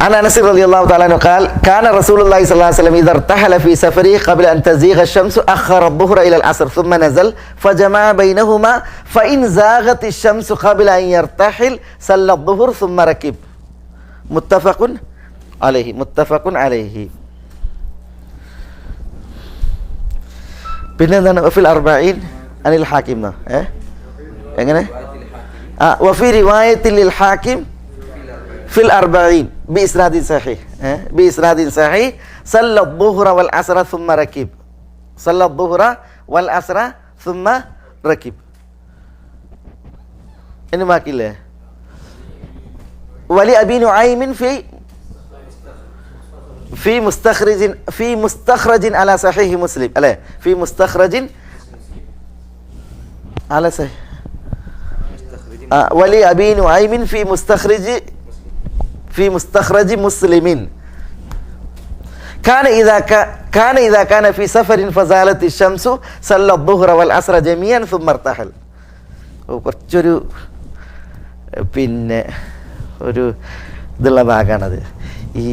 عن أنس رضي الله تعالى عنه قال كان رسول الله صلى الله عليه وسلم إذا ارتحل في سفره قبل أن تزيغ الشمس أخر الظهر إلى العصر ثم نزل فجمع بينهما فإن زاغت الشمس قبل أن يرتحل صلى الظهر ثم ركب. متفق عليه. متفق عليه. പിന്നെ എന്താണ്? വഫിൽ അർബഈൻ അനിൽ ഹാക്കിം എങ്ങനെ? വഫി റിവായത്തിൽ ലിൽ ഹാക്കിം ഫിൽ അർബഈൻ ബിഇസ്നാദിൻ സഹീഹ് ബിഇസ്നാദിൻ സഹീഹ് സല്ല الظുഹ്റ വൽ അസ്റ ثم ركب സല്ല الظുഹ്റ വൽ അസ്റ ثم ركب. ഇനി ബാക്കിയില്ലേ? വലി അബി നുഐമിൻ في مستخرج على صحيح مسلم അല്ലേ? في مستخرج على صحيح ولي أبي نعيم في مستخرج مسلم كان إذا كان في سفر فزالت الشمس صلى الظهر والعصر جميعا ثم ارتحل. കുറച്ചൊരു പിന്നെ ഒരു ഇതുള്ള ഭാഗമാണത്. ഈ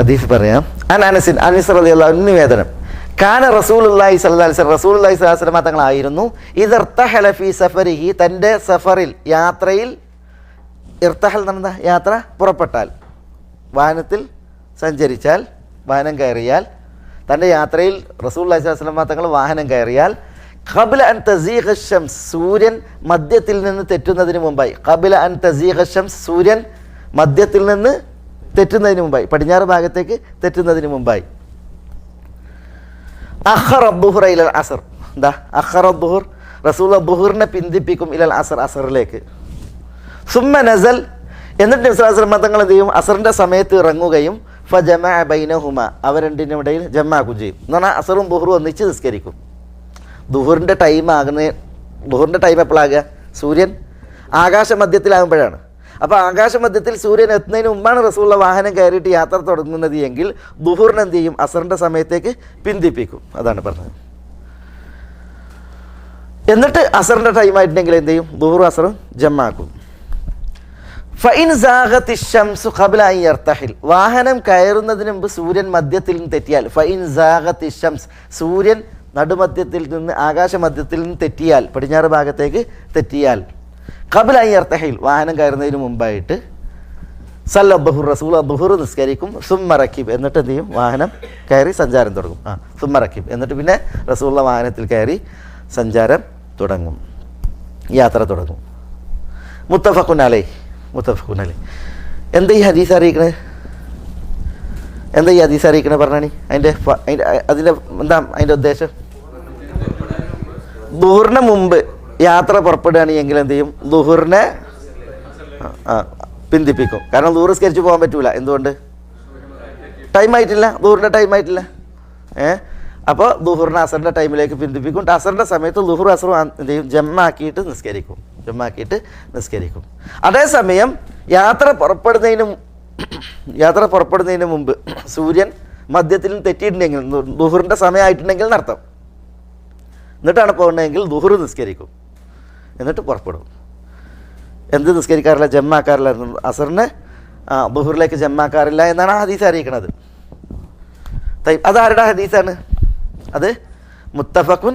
ഹദീസ് പറയാം. അനസ് റളിയല്ലാഹു അൻഹു നിവേദനം കാന റസൂലുള്ളാഹി സ്വല്ലല്ലാഹു അലൈഹി വസല്ലം റസൂലുള്ളാഹി സ്വല്ലല്ലാഹു അലൈഹി വസല്ലം തങ്ങളായിരുന്നു ഇർതഹല ഫീ സഫരിഹി തൻ്റെ സഫറിൽ യാത്രയിൽ ഇർതഹൽ എന്ന യാത്ര പുറപ്പെട്ടാൽ വാഹനത്തിൽ സഞ്ചരിച്ചാൽ വാഹനം കയറിയാൽ തൻ്റെ യാത്രയിൽ റസൂലുള്ളാഹി സ്വല്ലല്ലാഹു അലൈഹി വസല്ലം തങ്ങൾ വാഹനം കയറിയാൽ ഖബ്ല അൻ തസീഗ ശംസ് സൂര്യൻ മധ്യത്തിൽ നിന്ന് തെറ്റുന്നതിന് മുമ്പായി ഖബ്ല അൻ തസീഗ ശംസ് സൂര്യൻ മധ്യത്തിൽ നിന്ന് തെറ്റുന്നതിന് മുമ്പായി പടിഞ്ഞാറ് ഭാഗത്തേക്ക് തെറ്റുന്നതിന് മുമ്പായി അഖറ ദുഹ്റ ഇലൽ അസ്ർ. എന്താ അഖറ ദുഹ്ർ? റസൂൽ ദുഹ്റിനെ പിന്തിപ്പിക്കും ഇലൽ അസ്ർ അസ്റിലേക്ക്. സുമ്മ നസൽ എന്നിട്ട് നബി സ്വല്ലല്ലാഹു അലൈഹി വസല്ലം തങ്ങൾ എന്ത് ചെയ്യും? അസ്റിൻ്റെ സമയത്ത് ഇറങ്ങുകയും ഫജമഅ ബൈനഹുമ അവ രണ്ടിനും ഇടയിൽ ജമാഅക്കും ചെയ്യും. എന്ന് പറഞ്ഞാൽ അസ്റും ദുഹ്റും ഒന്നിച്ച് നിസ്കരിക്കും. ദുഹറിൻ്റെ ടൈം ദുഹറിൻ്റെ ടൈം എപ്പോഴാകുക? സൂര്യൻ ആകാശമധ്യത്തിലാകുമ്പോഴാണ്. അപ്പോൾ ആകാശമധ്യത്തിൽ സൂര്യൻ എത്തുന്നതിന് മുമ്പാണ് റസൂലുള്ള വാഹനം കയറിയിട്ട് യാത്ര തുടങ്ങുന്നത് എങ്കിൽ ദുഹറിന് എന്ത് ചെയ്യും? അസറിൻ്റെ സമയത്തേക്ക് പിന്തിപ്പിക്കും. അതാണ് പറഞ്ഞത്. എന്നിട്ട് അസറിൻ്റെ ടൈമായിട്ടുണ്ടെങ്കിൽ എന്ത് ചെയ്യും? ദുഹറും അസറും ജമാക്കും. ഫഇൻ സാഗത്തി ശംസു ഖബ്ല അൻ യർതഹിൽ വാഹനം കയറുന്നതിന് മുമ്പ് സൂര്യൻ മധ്യത്തിൽ നിന്ന് തെറ്റിയാൽ ഫഇൻ സാഗത്തി ശംസ് സൂര്യൻ നടുമധ്യത്തിൽ നിന്ന് ആകാശമധ്യത്തിൽ നിന്ന് തെറ്റിയാൽ പടിഞ്ഞാറ് ഭാഗത്തേക്ക് തെറ്റിയാൽ ഖബ്ല അൻ യർതഹിൽ വാഹനം കയറുന്നതിന് മുമ്പായിട്ട് സല്ല ദുഹുർ റസൂൽ ദുഹുർ നിസ്കരിക്കും. സുമ്മ റക്കിബ് എന്നിട്ട് എന്ത് ചെയ്യും? വാഹനം കയറി സഞ്ചാരം തുടങ്ങും. സുമ്മ റക്കിബ് എന്നിട്ട് പിന്നെ റസൂലുള്ള വാഹനത്തിൽ കയറി സഞ്ചാരം തുടങ്ങും, യാത്ര തുടങ്ങും. മുത്തഫഖുൻ അലൈഹി. മുത്തഫഖുൻ അലൈഹി. എന്താ ഈ ഹദീസ് അറിയിക്കണേ? എന്താ ഈ ഹദീസ് അറിയിക്കണേ പറഞ്ഞാണി? അതിൻ്റെ എന്താ അതിൻ്റെ ഉദ്ദേശം? ദുഹറിന് മുമ്പ് യാത്ര പുറപ്പെടുകയാണെങ്കിൽ എന്ത് ചെയ്യും? ദുഹറിനെ പിന്തിപ്പിക്കും. കാരണം ദുഹർ സ്കരിച്ച് പോകാൻ പറ്റൂല. എന്തുകൊണ്ട്? ടൈം ആയിട്ടില്ല, ദുഹറിൻ്റെ ടൈം ആയിട്ടില്ല. അപ്പോൾ ദുഹറിനെ അസറിൻ്റെ ടൈമിലേക്ക് പിന്തിപ്പിക്കും. അസറിൻ്റെ സമയത്ത് ദുഹർ അസറും എന്ത് ചെയ്യും? ജമ്മാക്കിയിട്ട് നിസ്കരിക്കും. അതേസമയം യാത്ര പുറപ്പെടുന്നതിന് യാത്ര പുറപ്പെടുന്നതിന് മുമ്പ് സൂര്യൻ മധ്യത്തിൽ തെറ്റിയിട്ടുണ്ടെങ്കിൽ ദുഹറിൻ്റെ സമയമായിട്ടുണ്ടെങ്കിൽ എന്നർത്ഥം. എന്നിട്ടാണ് പോകുന്നതെങ്കിൽ ദുഹർ നിസ്കരിക്കും, എന്നിട്ട് പുറപ്പെടും. എന്ത് നിസ്കരിക്കാറില്ല? ജമ്മാക്കാറില്ല. അസറിന് ദുഹറിലേക്ക് ജമ്മാക്കാറില്ല എന്നാണ് ഹദീസ് അറിയിക്കുന്നത്. അതാരുടെ ഹദീസാണ്? അത് മുത്തഫഖുൻ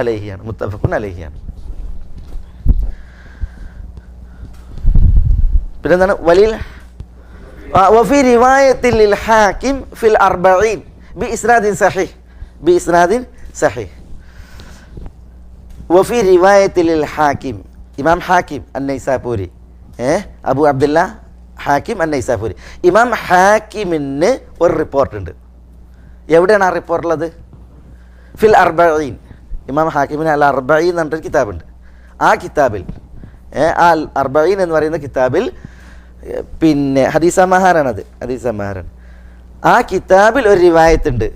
അലൈഹിയാണ്. മുത്തഫഖുൻ അലൈഹിയാണ്. പിന്നെന്താണ്? വലിൽ വഫി റിവായത്തിൽ ലിൽ ഹാക്കിം ഫിൽ അർബഈൻ ബി ഇസ്നാദിൻ സഹീഹ്. ബി ഇസ്നാദിൻ സഹീഹ്. വഫി റിവായത്തിൽ ലിൽ ഹാക്കിം, ഇമാം ഹാക്കിം അന്നൈസാപൂരി, അബു അബ്ദുല്ല ഹാക്കിം അന്നൈസാപൂരി. ഇമാം ഹാക്കിമിന് ഒരു റിപ്പോർട്ടുണ്ട്. എവിടെയാണ് ആ റിപ്പോർട്ടുള്ളത്? ഫിൽ അർബഈൻ. ഇമാം ഹാക്കിമിന് അൽ അർബഈൻ എന്ന് പറഞ്ഞൊരു കിതാബുണ്ട്. ആ കിതാബിൽ, ആ അർബഈൻ എന്ന് പറയുന്ന കിതാബിൽ പിന്നെ ഹദീസമാഹാരാണത്, ഹദീസമാഹാരാണ്. ആ കിതാബിൽ ഒരു റിവായത്തുണ്ട്.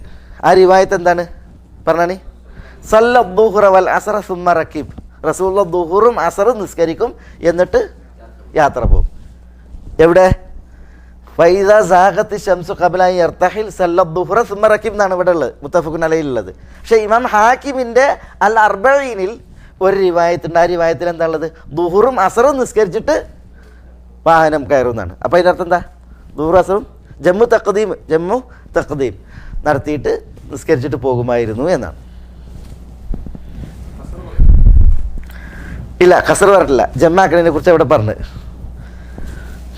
ആ റിവായത്ത് എന്താണ് പറഞ്ഞാണ്? സല്ല ദുഹ്റ വൽ അസ്റ സുമ്മ റക്കിബ്. റസൂലുള്ളാഹി ദുഹറും അസറും നിസ്കരിക്കും, എന്നിട്ട് യാത്ര പോകും. എവിടെ? ഫൈദ സാഖത്തി ശംസു ഖബ്ല അൻ യർതഹിൽ സല്ല ദുഹ്റ സുമ്മ റക്കിബ് എന്നാണ് ഇവിടെ ഉള്ളത്, മുത്തഫഖുൻ അലൈഹിലുള്ളത്. പക്ഷേ ഇമാം ഹാക്കിമിൻ്റെ അൽ അർബഈനിൽ ഒരു റിവായത്തുണ്ട്. ആ റിവായത്തിൽ എന്താ ഉള്ളത്? ദുഹറും അസറും നിസ്കരിച്ചിട്ട് വാഹനം കയറുന്നതാണ്. അപ്പോൾ അതിനർത്ഥം എന്താ? ദുഹറും അസറും ജമ്മു തഖ്ദീം നടത്തിയിട്ട് നിസ്കരിച്ചിട്ട് പോകുമായിരുന്നു എന്നാണ്. ഇല്ല, ഖസർ പറഞ്ഞില്ല. ജമ്മാക്കണതിനെ കുറിച്ച് അവിടെ പറഞ്ഞ്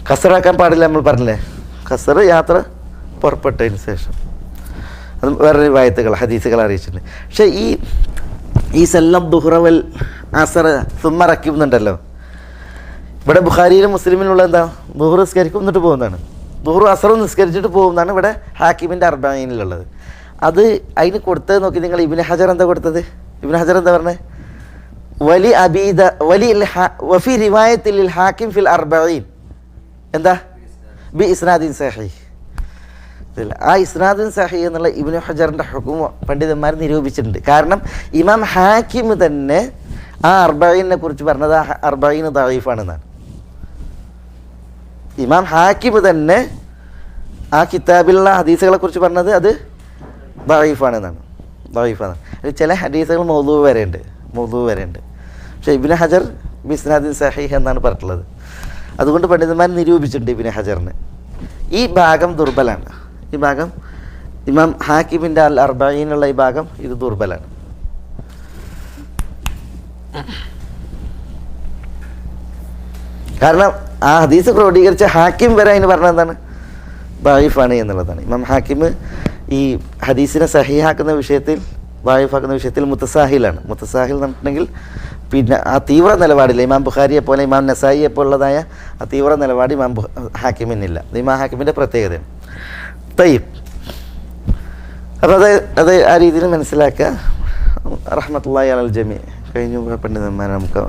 ഖസറാക്കാൻ പാടില്ല നമ്മൾ പറഞ്ഞില്ലേ? ഖസർ യാത്ര പുറപ്പെട്ടതിന് ശേഷം. അത് വേറെ റിവായത്തുകൾ ഹദീസുകൾ അറിയിച്ചിട്ടുണ്ട്. പക്ഷേ ഈ സല്ലം ദുഹ്റവൽ അസർ സുമ്മ റക്കിബുന്നുണ്ടല്ലോ, ഇവിടെ ബുഖാരിയിലും മുസ്ലിമിലുള്ള എന്താ? ദുഹ്ർ നിസ്കരിക്കും എന്നിട്ട് പോകുന്നതാണ്. ദുഹ്റും അസറും നിസ്കരിച്ചിട്ട് പോകുന്നതാണ് ഇവിടെ ഹാക്കിമിൻ്റെ അർബഈനിലുള്ളത്. അത് അതിന് കൊടുത്തത് നോക്കി നിങ്ങൾ. ഇബ്നു ഹജർ എന്താ കൊടുത്തത്? ഇബ്നു ഹജർ എന്താ പറഞ്ഞത്? വലി അബീദ വലി വഫി റിവായത്തിൽ ലിൽ ഹാക്കിം ഫിൽ അർബഈൻ എന്താ? ബി ഇസ്നാദിൻ സഹീഹ്. ആ ഇസ്നാദിൻ സഹീഹ് എന്നുള്ള ഇബ്നു ഹജറിൻ്റെ ഹുക്ം പണ്ഡിതന്മാർ നിരൂപിച്ചിട്ടുണ്ട്. കാരണം ഇമാം ഹാക്കിം തന്നെ ആ അർബഈനെ കുറിച്ച് പറഞ്ഞത് ആ അർബഈൻ ദഈഫാണെന്നാണ്. ഇമാം ഹാക്കിം തന്നെ ആ കിതാബിലുള്ള ഹദീസുകളെ കുറിച്ച് പറഞ്ഞത് അത് ദഈഫാണെന്നാണ്. ചില ഹദീസുകൾ മൗദൂ വരെയുണ്ട്. പക്ഷേ ഇബ്നു ഹജർ ബിസ്നാദിൻ സഹീഹ് എന്നാണ് പറഞ്ഞിട്ടുള്ളത്. അതുകൊണ്ട് പണ്ഡിതന്മാർ നിരൂപിച്ചിട്ടുണ്ട് ഇബ്നു ഹജറിന്. ഈ ഭാഗം ദുർബലാണ്. ഈ ഭാഗം ഇമാം ഹാക്കിമിൻ്റെ അൽ അർബഈനുള്ള ഈ ഭാഗം ഇത് ദുർബലാണ്. കാരണം ആ ഹദീസ് ക്രോഡീകരിച്ച ഹാക്കിം വരെ അതിന് പറഞ്ഞത് എന്താണ്? ദഈഫാണ് എന്നുള്ളതാണ്. ഇമാം ഹാക്കിം ഈ ഹദീസിനെ സഹീഹാക്കുന്ന വിഷയത്തിൽ, ദഈഫാക്കുന്ന വിഷയത്തിൽ മുത്തസാഹിലാണ്. മുത്തസാഹിൽ എന്ന് പറഞ്ഞിട്ടുണ്ടെങ്കിൽ പിന്നെ ആ തീവ്ര നിലപാടില്ല. ഇമാം ബുഖാരിയെ പോലെ ഇമാം നസായിയെ പോലുള്ളതായ ആ തീവ്ര നിലപാട് ഇമാം ഹാക്കിമിനില്ല. അത് ഇമാം ഹാക്കിമിൻ്റെ പ്രത്യേകതയാണ്. തയ്യിബ്. അപ്പോൾ അത് ആ രീതിയിൽ മനസ്സിലാക്കുക. റഹ്മത്തുള്ളാഹി അലൽ ജമീ. കഴിഞ്ഞു പണ്ഡിതന്മാരെ നമുക്ക്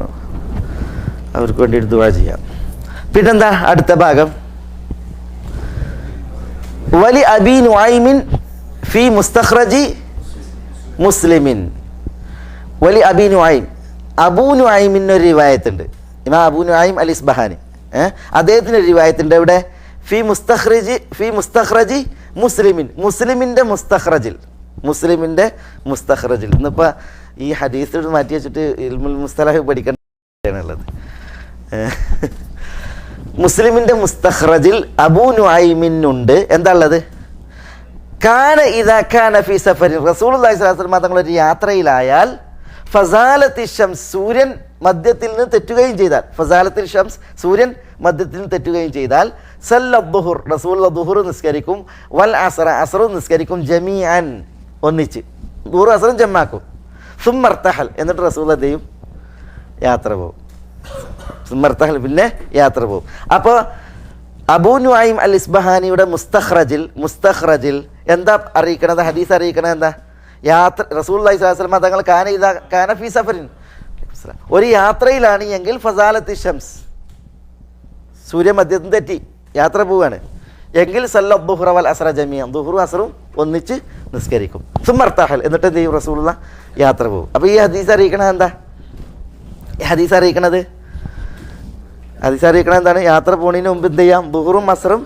അവർക്ക് വേണ്ടിയിട്ട് ദുആ ചെയ്യാം. പിന്നെന്താ അടുത്ത ഭാഗം? വലി അബി നുഐമിൻ ഫി മുസ്തഖ്റജി മുസ്ലിമിൻ. വലി അബി നുഐം, അബൂ നുഐമിനൊരു റിവായത്തുണ്ട്. ഇമാം അബൂ നുഐം അൽ ഇസ്ബഹാനി, അദ്ദേഹത്തിനൊരു റിവായത്തുണ്ട്. ഇവിടെ ഫി മുസ്തഖ്റജി മുസ്ലിമിൻ, മുസ്ലിമിൻ്റെ മുസ്തഖ്റജിൽ. ഇന്നിപ്പോൾ ഈ ഹദീസ് മാറ്റി വെച്ചിട്ട് ഇൽമുൽ മുസ്തലഹ് പഠിക്കേണ്ടത്. മുസ്ലിമിൻ്റെ മുസ്തഖ്റജിൽ അബൂ നുഐമിനുണ്ട്. എന്താ ഉള്ളത്? കാന ഇദാ കാന ഫി സഫരിൻ, റസൂലുള്ളാഹി സ്വല്ലല്ലാഹു അലൈഹി വസല്ലം തങ്ങൾ ഒരു യാത്രയിലായാൽ, ഫസാലത്തി ഷംസ്, സൂര്യൻ മധ്യത്തിൽ നിന്ന് തെറ്റുകയും ചെയ്താൽ, ഫസാലത്തിൽ ഷംസ്, സൂര്യൻ മധ്യത്തിൽ നിന്ന് തെറ്റുകയും ചെയ്താൽ, സല്ല ദുഹുർ, റസൂലുള്ളാഹി ദുഹുർ നിസ്കരിക്കും, വൽ അസ്റ, അസ്റും നിസ്കരിക്കും, ജമീഅൻ ഒന്നിച്ച്, ദുഹുർ അസ്റും ജമ്മാക്കും. സുമ്മർത്തഹൽ, എന്നിട്ട് റസൂലുള്ളാഹി ദൈവം യാത്ര പോകും. സുമ്മർത്തഹൽ, പിന്നെ യാത്ര പോകും. അപ്പോൾ അബൂ നുഐം അൽ ഇസ്ബഹാനിയുടെ മുസ്തഖ്റജിൽ എന്താ അറിയിക്കണത്? ഹദീസ് അറിയിക്കണത് എന്താ? യാത്ര റസൂലുള്ളാഹി സ്വല്ലല്ലാഹു അലൈഹി വസല്ലം തങ്ങൾ കാന ഫീ സഫരിൻ, ഒരു യാത്രയിലാണ് എങ്കിൽ, ഫസാലത്തി ഷംസ്, സൂര്യ മധ്യത്തിൽ തെറ്റി യാത്ര പോവുകയാണ് എങ്കിൽ, സല്ല ദുഹ്റ വൽ അസ്റ ജമീഅൻ, ദുഹ്റും അസ്റും ഒന്നിച്ച് നിസ്കരിക്കും. സുമ്മർത്തഹൽ, എന്നിട്ട് എന്ത് ചെയ്യും? റസൂലുള്ളാഹി യാത്ര പോകും. അപ്പോൾ ഈ ഹദീസ് അറിയിക്കണത് എന്താ? ഹദീസ് അറിയിക്കണത് എന്താണ്? യാത്ര പോണതിന് മുമ്പ് എന്ത് ചെയ്യാം? ദുഹറും അസ്റും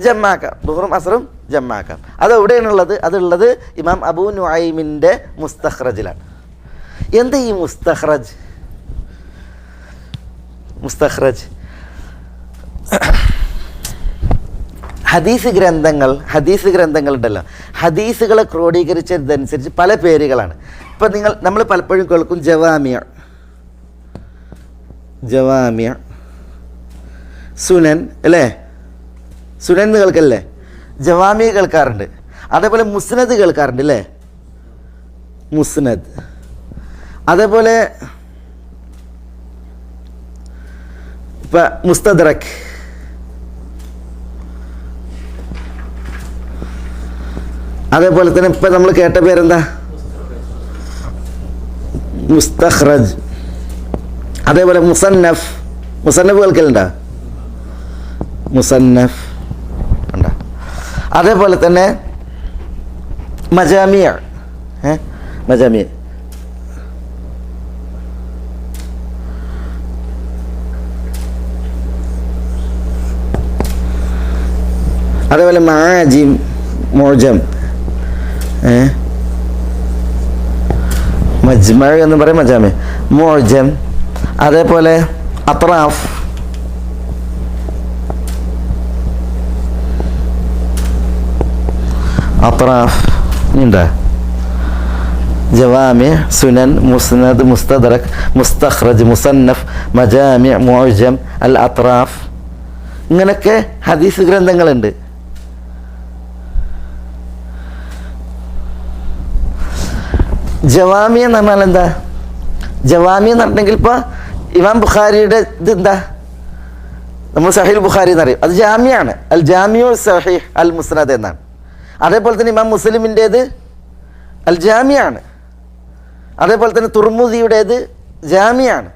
ജമ്മാക്കാം, ദുഹറും അസറും ജമ്മാക്കാം. അതെവിടെയാണുള്ളത്? അതുള്ളത് ഇമാം അബൂ നുഐമിൻ്റെ മുസ്തഖ്റജിലാണ്. എന്താ ഈ മുസ്തഖ്റജ്? ഹദീസ് ഗ്രന്ഥങ്ങളുണ്ടല്ലോ, ഹദീസുകളെ ക്രോഡീകരിച്ചതനുസരിച്ച് പല പേരുകളാണ്. ഇപ്പം നമ്മൾ പലപ്പോഴും കേൾക്കും ജവാമിയ, സുനൻ അല്ലേ? സുനൻ എന്ന് കേൾക്കല്ലേ? ജവാമിയ കേൾക്കാറുണ്ട്. അതേപോലെ മുസ്നദ് കേൾക്കാറുണ്ട് അല്ലേ? മുസ്നദ്. അതേപോലെ ഇപ്പം മുസ്തദ്രക്, അതേപോലെ തന്നെ ഇപ്പം നമ്മൾ കേട്ട പേരെന്താ? മുസ്തഖ്റജ്. അതേപോലെ മുസന്നഫ് കേൾക്കലുണ്ടോ? മുസന്നഫ് ഉണ്ടോ? അതേപോലെ തന്നെ മജാമിയ, അതേപോലെ മആജിം, മുഅ്ജം, മജ്മഅ എന്ന് പറയും, മജാമി, മുഅ്ജം. അതേപോലെ അത്റാഫ്, ഉണ്ടാ? ജവാമി, സുനൻ, മുസ്നദ്, മുസ്തദ്രക്, മുസ്തഖ്റജ്, മുസന്നഫ്, മജാമി, മുഅ്ജം, അൽ അത്റാഫ്, ഇങ്ങനെയൊക്കെ ഹദീസ് ഗ്രന്ഥങ്ങളുണ്ട്. ജവാമി എന്ന് പറഞ്ഞാൽ എന്താ? ജവാമി എന്ന് പറഞ്ഞിട്ടുണ്ടെങ്കിൽ ഇപ്പോൾ ഇമാം ബുഖാരിയുടെ ഇതെന്താ? നമ്മൾ സഹീൽ ബുഖാരി എന്നറിയും, അത് ജാമിയാണ്. അൽ ജാമിഉ സഹീഹ് അൽ മുസ്നദ് എന്നാണ്. അതേപോലെ തന്നെ ഇമാം മുസ്ലിമിൻ്റേത് അൽ ജാമിയാണ്. അതേപോലെ തന്നെ തുർമുദിയുടേത് ജാമിയാണ്.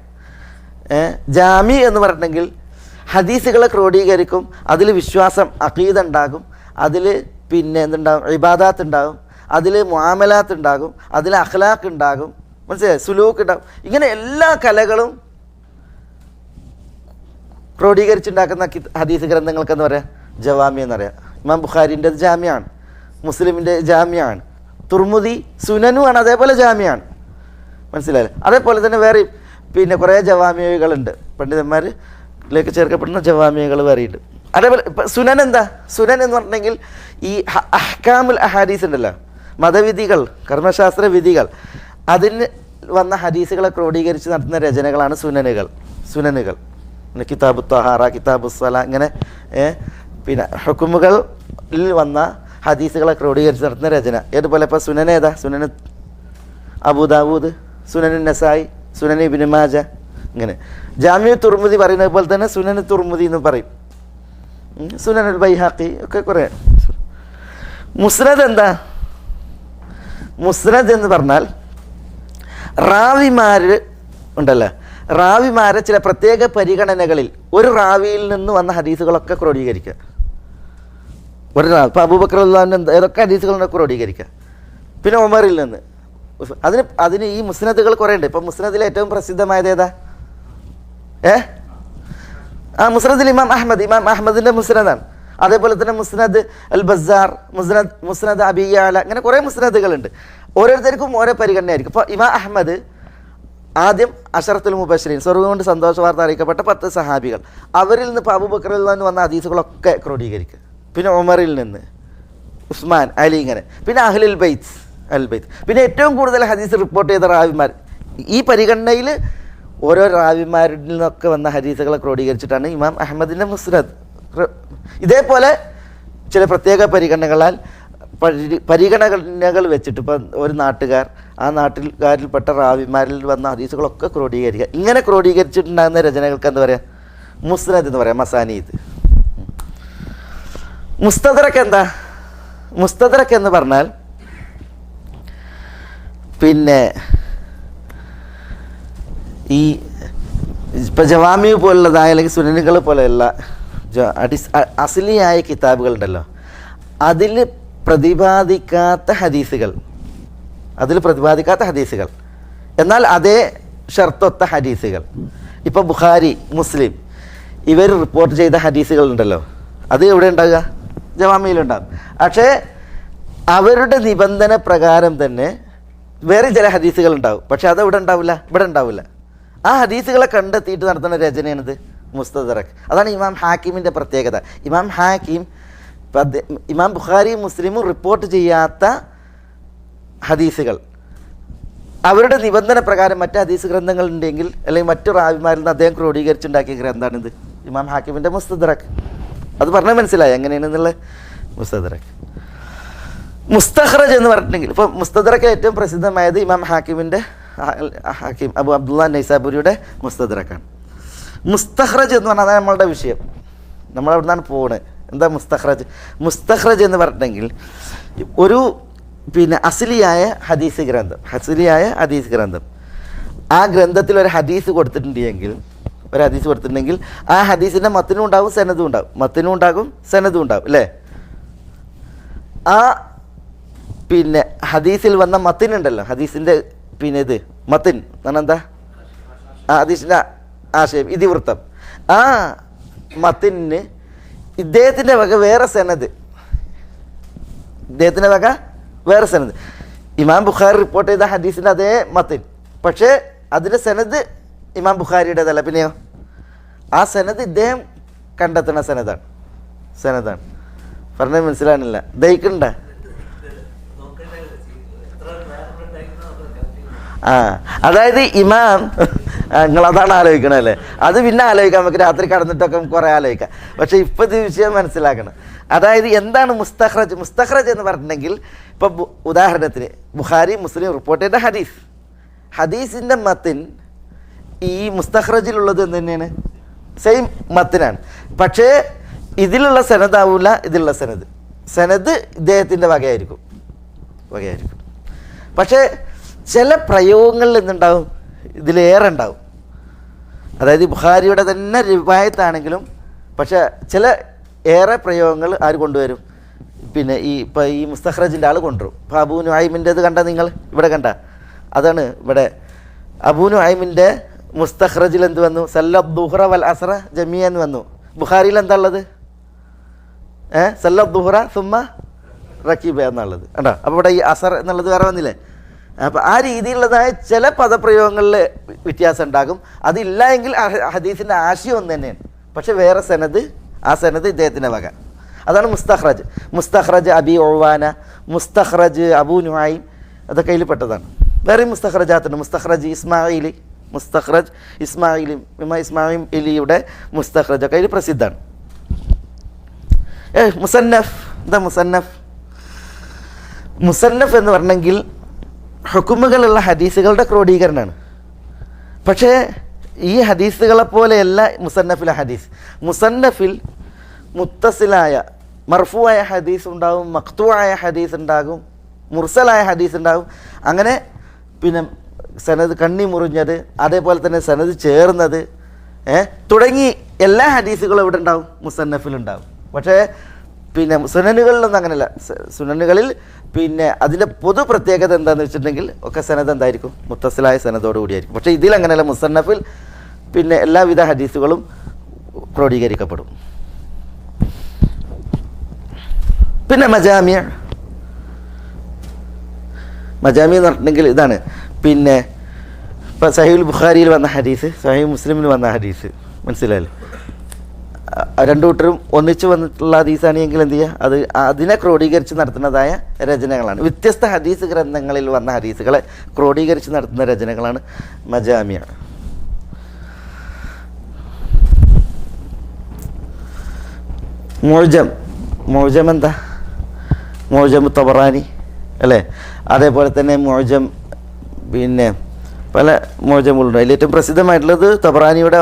ജാമി എന്ന് പറഞ്ഞിട്ടുണ്ടെങ്കിൽ ഹദീസുകളെ ക്രോഡീകരിക്കും, അതിൽ വിശ്വാസം, അഖീദ ഉണ്ടാകും, അതിൽ പിന്നെ എന്തുണ്ടാകും? ഇബാദാത്ത് ഉണ്ടാകും, അതിൽ മുആമലാത്ത് ഉണ്ടാകും, അതിൽ അഖ്ലാഖ് ഉണ്ടാകും, മനസ്സിലായി? സുലൂക്ക് ഉണ്ടാകും. ഇങ്ങനെ എല്ലാ കലകളും ക്രോഡീകരിച്ചുണ്ടാക്കുന്ന ഹദീസ് ഗ്രന്ഥങ്ങൾക്ക് എന്ന് പറയാം ജവാമി എന്ന് പറയാം. ഇമാം ബുഖാരിൻ്റെ ജാമിയാണ്, മുസ്ലിമിൻ്റെ ജാമിയാണ്, തുർമുദി സുനനുമാണ്, അതേപോലെ ജാമിയാണ്. മനസ്സിലായില്ലേ? അതേപോലെ തന്നെ വേറെ പിന്നെ കുറേ ജവാമികളുണ്ട്, പണ്ഡിതന്മാരിലേക്ക് ചേർക്കപ്പെടുന്ന ജവാമികൾ വേറെയുണ്ട്. അതേപോലെ ഇപ്പം സുനൻ എന്താ? സുനൻ എന്ന് പറഞ്ഞിട്ടുണ്ടെങ്കിൽ ഈ അഹ്കാമുൽ അഹാദീസ് ഉണ്ടല്ലോ, മതവിധികൾ, കർമ്മശാസ്ത്ര വിധികൾ, അതിന് വന്ന ഹദീസുകളെ ക്രോഡീകരിച്ച് നടത്തുന്ന രചനകളാണ് സുനനുകൾ. കിതാബു തഹാറ, കിതാബു സ്വല, ഇങ്ങനെ പിന്നെ ഹുക്കുമുകളിൽ വന്ന ഹദീസുകളെ ക്രോഡീകരിച്ച് നടത്തുന്ന രചന. ഏതുപോലെ ഇപ്പോൾ സുനൻ ഏതാ? സുനൻ അബൂദാവൂദ്, സുനൻ നസായി, സുനൻ ഇബ്നു മാജ, ഇങ്ങനെ. ജാമിഉ തുർമുദി പറയുന്നത് പോലെ തന്നെ സുനൻ തുർമുദി എന്ന് പറയും, സുനനുൽ ബൈഹാഖി ഒക്കെ കുറേ. മുസ്നദ് എന്താ? മുസ്നദ് എന്ന് പറഞ്ഞാൽ റാവിമാർ ഉണ്ടല്ലോ, റാവിമാരെ ചില പ്രത്യേക പരിഗണനകളിൽ ഒരു റാവിയിൽ നിന്ന് വന്ന ഹദീസുകളൊക്കെ ക്രോഡീകരിക്കുക. ഒരു റാവി, ഇപ്പോൾ അബൂബക്കർ റളിയല്ലാഹു ഏതൊക്കെ ഹദീസുകളുണ്ട് ക്രോഡീകരിക്കുക. പിന്നെ ഉമറിൽ നിന്ന് അതിന് ഈ മുസ്നദുകൾ കുറേ ഉണ്ട്. ഇപ്പം മുസ്നദിൽ ഏറ്റവും പ്രസിദ്ധമായത് ഏതാ? മുസ്നദിൽ ഇമാം അഹമ്മദിൻ്റെ മുസ്നദാണ്. അതേപോലെ തന്നെ മുസ്നദ് അൽ ബസാർ, മുസ്നദ് അബി യഅല, ഇങ്ങനെ കുറേ മുസ്നദുകളുണ്ട്. ഓരോരുത്തർക്കും ഓരോ പരിഗണനയായിരിക്കും. ഇപ്പോൾ ഇമാം അഹമ്മദ് ആദ്യം അശറത്തുൽ മുബശ്ശിരീൻ, സ്വർഗ്ഗം കൊണ്ട് സന്തോഷ വാർത്ത അറിയിക്കപ്പെട്ട 10 സഹാബികൾ, അവരിൽ നിന്ന് ഇപ്പോൾ അബൂബക്കർ റളിയല്ലാഹു അൻഹു വന്ന ഹദീസുകളൊക്കെ ക്രോഡീകരിക്കുക. പിന്നെ ഉമറിൽ നിന്ന്, ഉസ്മാൻ, അലി, ഇങ്ങനെ. പിന്നെ അഹ്ലുൽ ബൈത്ത്, പിന്നെ ഏറ്റവും കൂടുതൽ ഹദീസ് റിപ്പോർട്ട് ചെയ്ത റാവിമാർ. ഈ പരിഗണനയിൽ ഓരോ റാവിമാരിൽ നിന്നൊക്കെ വന്ന ഹദീസുകളെ ക്രോഡീകരിച്ചിട്ടാണ് ഇമാം അഹമ്മദിൻ്റെ മുസ്നദ്. ഇതേപോലെ ചില പ്രത്യേക പരിഗണനകൾ വെച്ചിട്ട് ഇപ്പം ഒരു നാട്ടുകാർ, ആ നാട്ടുകാരിൽപ്പെട്ട റാവിമാരിൽ വന്ന ഹദീസുകളൊക്കെ ക്രോഡീകരിക്കുക. ഇങ്ങനെ ക്രോഡീകരിച്ചിട്ടുണ്ടാകുന്ന രചനകൾക്ക് എന്താ പറയുക? മുസ്നദ് എന്ന് പറയാം, മസാനീദ്. മുസ്തദ്രക് എന്താ? മുസ്തദ്രക് എന്ന് പറഞ്ഞാൽ പിന്നെ ഈ ഇപ്പം ജവാമി പോലുള്ളതായ അല്ലെങ്കിൽ സുനനുകൾ പോലെയുള്ള അസ്ലിയായ കിതാബുകളുണ്ടല്ലോ, അതിൽ പ്രതിപാദിക്കാത്ത ഹദീസുകൾ, എന്നാൽ അതേ ഷർത്തൊത്ത ഹദീസുകൾ. ഇപ്പോൾ ബുഖാരി, മുസ്ലിം ഇവർ റിപ്പോർട്ട് ചെയ്ത ഹദീസുകളുണ്ടല്ലോ, അത് എവിടെ ഉണ്ടാകുക? ജവാമിയിലുണ്ടാകും. പക്ഷേ അവരുടെ നിബന്ധന പ്രകാരം തന്നെ വേറെ ചില ഹദീസുകൾ ഉണ്ടാവും. പക്ഷെ അത് ഇവിടെ ഉണ്ടാവില്ല, ഇവിടെ ഉണ്ടാവില്ല. ആ ഹദീസുകളെ കണ്ടെത്തിയിട്ട് നടത്തുന്ന രചനയാണിത് മുസ്തദറക്. അതാണ് ഇമാം ഹാക്കിമിൻ്റെ പ്രത്യേകത. ഇമാം ഹാക്കിം ഇമാം ബുഖാരി മുസ്ലിമും റിപ്പോർട്ട് ചെയ്യാത്ത ഹദീസുകൾ അവരുടെ നിബന്ധന പ്രകാരം മറ്റ് ഹദീസ് ഗ്രന്ഥങ്ങളുണ്ടെങ്കിൽ അല്ലെങ്കിൽ മറ്റു റാവിമാരിൽ നിന്ന് അദ്ദേഹം ക്രോഡീകരിച്ചുണ്ടാക്കിയ ഗ്രന്ഥമാണിത് ഇമാം ഹാക്കിമിൻ്റെ മുസ്തദറക്. അത് പറഞ്ഞാൽ മനസ്സിലായി എങ്ങനെയാണെന്നുള്ള മുസ്തദറക്. മുസ്തഖ്റജ് എന്ന് പറഞ്ഞിട്ടുണ്ടെങ്കിൽ ഇപ്പോൾ മുസ്തദറക്ക് ഏറ്റവും പ്രസിദ്ധമായത് ഇമാം ഹാക്കിമിൻ്റെ ഹാക്കിം അബു അബ്ദുള്ള നൈസാബുരിയുടെ മുസ്തദറക്കാണ്. മുസ്തഖ്റജ് എന്ന് പറഞ്ഞാൽ അതാണ് നമ്മളുടെ വിഷയം. നമ്മളവിടെ നിന്നാണ് പോകുന്നത്. എന്താ മുസ്തഖ്റജ്? മുസ്തഖ്റജ് എന്ന് പറഞ്ഞിട്ടുണ്ടെങ്കിൽ ഒരു അസ്ലിയായ ഹദീസ് ഗ്രന്ഥം ആ ഗ്രന്ഥത്തിൽ ഒരു ഹദീസ് കൊടുത്തിട്ടുണ്ടെങ്കിൽ ആ ഹദീസിൻ്റെ മത്തിനും ഉണ്ടാകും സനദും ഉണ്ടാകും അല്ലേ? ആ ഹദീസിൽ വന്ന മത്തിനുണ്ടല്ലോ, ഹദീസിൻ്റെ ഇത് മത്തിൻ എന്നാണ് എന്താ ആ ഹദീസിൻ്റെ ആശയം, ഇതിവൃത്തം. ആ മത്തിന് ഇദ്ദേഹത്തിൻ്റെ വക വേറെ സനദ്, ഇമാം ബുഖാരി റിപ്പോർട്ട് ചെയ്ത ഹദീസിൻ്റെ അതേ മത്തിൻ, പക്ഷേ അതിൻ്റെ സനദ് ഇമാം ബുഖാരിയുടേതല്ല. പിന്നെയോ ആ സനദ് ഇദ്ദേഹം കണ്ടെത്തുന്ന സനദാണ്. പറഞ്ഞത് മനസ്സിലാണില്ല, ദഹിക്കണ്ട. അതായത് ഇമാം നിങ്ങളതാണ് ആലോചിക്കണല്ലേ, അത് പിന്നെ ആലോചിക്കാം, നമുക്ക് രാത്രി കടന്നിട്ടൊക്കെ കുറേ ആലോചിക്കാം. പക്ഷേ ഇപ്പോൾ ഇത് വിഷയം മനസ്സിലാക്കണം. അതായത് എന്താണ് മുസ്തഖ്റജ് എന്ന് പറഞ്ഞിട്ടുണ്ടെങ്കിൽ, ഇപ്പോൾ ഉദാഹരണത്തിന് ബുഖാരി മുസ്ലിം റിപ്പോർട്ട് ചെയ്ത ഹദീസിൻ്റെ മത്തിൻ ഈ മുസ്തഖ്റജിലുള്ളത് എന്ത് തന്നെയാണ്? സെയിം മത്തിനാണ്. പക്ഷേ ഇതിലുള്ള സനദാവൂല, ഇതിലുള്ള സനദ് ഇദ്ദേഹത്തിൻ്റെ വകയായിരിക്കും. പക്ഷേ ചില പ്രയോഗങ്ങളിൽ എന്തുണ്ടാവും? ഇതിലേറെ ഉണ്ടാവും. അതായത് ബുഖാരിയുടെ തന്നെ റിവായത്താണെങ്കിലും പക്ഷേ ചില ഏറെ പ്രയോഗങ്ങൾ ആര് കൊണ്ടുവരും? ഇപ്പോൾ ഈ മുസ്തഖ്റജിൻ്റെ ആൾ കൊണ്ടുവരും. ഇപ്പോൾ അബൂ നുഐമിൻ്റേത് കണ്ട നിങ്ങൾ ഇവിടെ കണ്ട, അതാണ് ഇവിടെ അബൂ നുഐമിൻ്റെ മുസ്തഖ്റജിൽ എന്ത് വന്നു? സല്ലത്ത് ദുഹ്റ വൽ അസ്റ ജമിയ എന്ന് വന്നു. ബുഖാരിയിൽ എന്താ ഉള്ളത്? സല്ലത്ത് ദുഹ്റ സുമ്മ റക്കീബ എന്നുള്ളത് കണ്ടോ. അപ്പോൾ ഇവിടെ ഈ അസർ എന്നുള്ളത് വേറെ വന്നില്ലേ? അപ്പോൾ ആ രീതിയിലുള്ളതായ ചില പദപ്രയോഗങ്ങളിൽ വ്യത്യാസം ഉണ്ടാകും. അതില്ല എങ്കിൽ ഹദീസിൻ്റെ ആശയം ഒന്ന് തന്നെയാണ്, പക്ഷെ വേറെ ആ സനദ് ഇദ്ദേഹത്തിൻ്റെ വക. അതാണ് മുസ്തഖ്റജ് അബി ഉവാന, മുസ്തഖ്റജ് അബൂ നുഐം, അതൊക്കെ അതിൽ പെട്ടതാണ്. വേറെ മുസ്തഖ്റജാത്തുണ്ട്. മുസ്തഖ്റജ് ഇസ്മായിലിയുടെ മുസ്തഖ്റജൊക്കെ അതിൽ പ്രസിദ്ധമാണ്. മുസന്നഫ് എന്ന് പറഞ്ഞെങ്കിൽ ഹുക്കുമുകളുള്ള ഹദീസുകളുടെ ക്രോഡീകരണമാണ്. പക്ഷേ ഈ ഹദീസുകളെ പോലെയല്ല മുസന്നഫിൽ മുത്തസിലായ മർഫൂആയ ഹദീസ് ഉണ്ടാകും, മഖ്തൂആയ ഹദീസ് ഉണ്ടാകും, മുർസലായ ഹദീസ് ഉണ്ടാകും. അങ്ങനെ സനദ് കണ്ണി മുറിഞ്ഞത്, അതേപോലെ തന്നെ സനദ് ചേർന്നത് തുടങ്ങി എല്ലാ ഹദീസുകളും ഇവിടെ ഉണ്ടാവും, മുസന്നഫിലുണ്ടാവും. പക്ഷേ സുനനുകളിലൊന്നും അങ്ങനെയല്ല. സുനനുകളിൽ അതിൻ്റെ പൊതു പ്രത്യേകത എന്താണെന്ന് വെച്ചിട്ടുണ്ടെങ്കിൽ ഒക്കെ സനദ് എന്തായിരിക്കും? മുത്തസിലായ സനദോടുകൂടിയായിരിക്കും. പക്ഷേ ഇതിലങ്ങനെയല്ല. മുസന്നഫിൽ എല്ലാവിധ ഹദീസുകളും ക്രോഡീകരിക്കപ്പെടും. മജാമി എന്ന് പറഞ്ഞിട്ടുണ്ടെങ്കിൽ ഇതാണ്. ഇപ്പോൾ സഹീഹുൽ ബുഖാരിയിൽ വന്ന ഹദീസ്, സഹീഹ് മുസ്ലിമിൽ വന്ന ഹദീസ്, മനസ്സിലായല്ലോ. രണ്ടു കൂട്ടരും ഒന്നിച്ച് വന്നിട്ടുള്ള ഹദീസാണെങ്കിൽ എന്ത് ചെയ്യുക? അതിനെ ക്രോഡീകരിച്ച് നടത്തുന്നതായ രചനകളാണ്. വ്യത്യസ്ത ഹദീസ് ഗ്രന്ഥങ്ങളിൽ വന്ന ഹദീസുകളെ ക്രോഡീകരിച്ച് നടത്തുന്ന രചനകളാണ് മജാമിയ. മുഅ്ജം എന്താ? മുഅ്ജം തബറാനി അല്ലേ? അതേപോലെ തന്നെ മുഅ്ജം പല മുഅ്ജമുകളുണ്ട്. അതിൽ ഏറ്റവും പ്രസിദ്ധമായിട്ടുള്ളത് തബറാനിയുടെ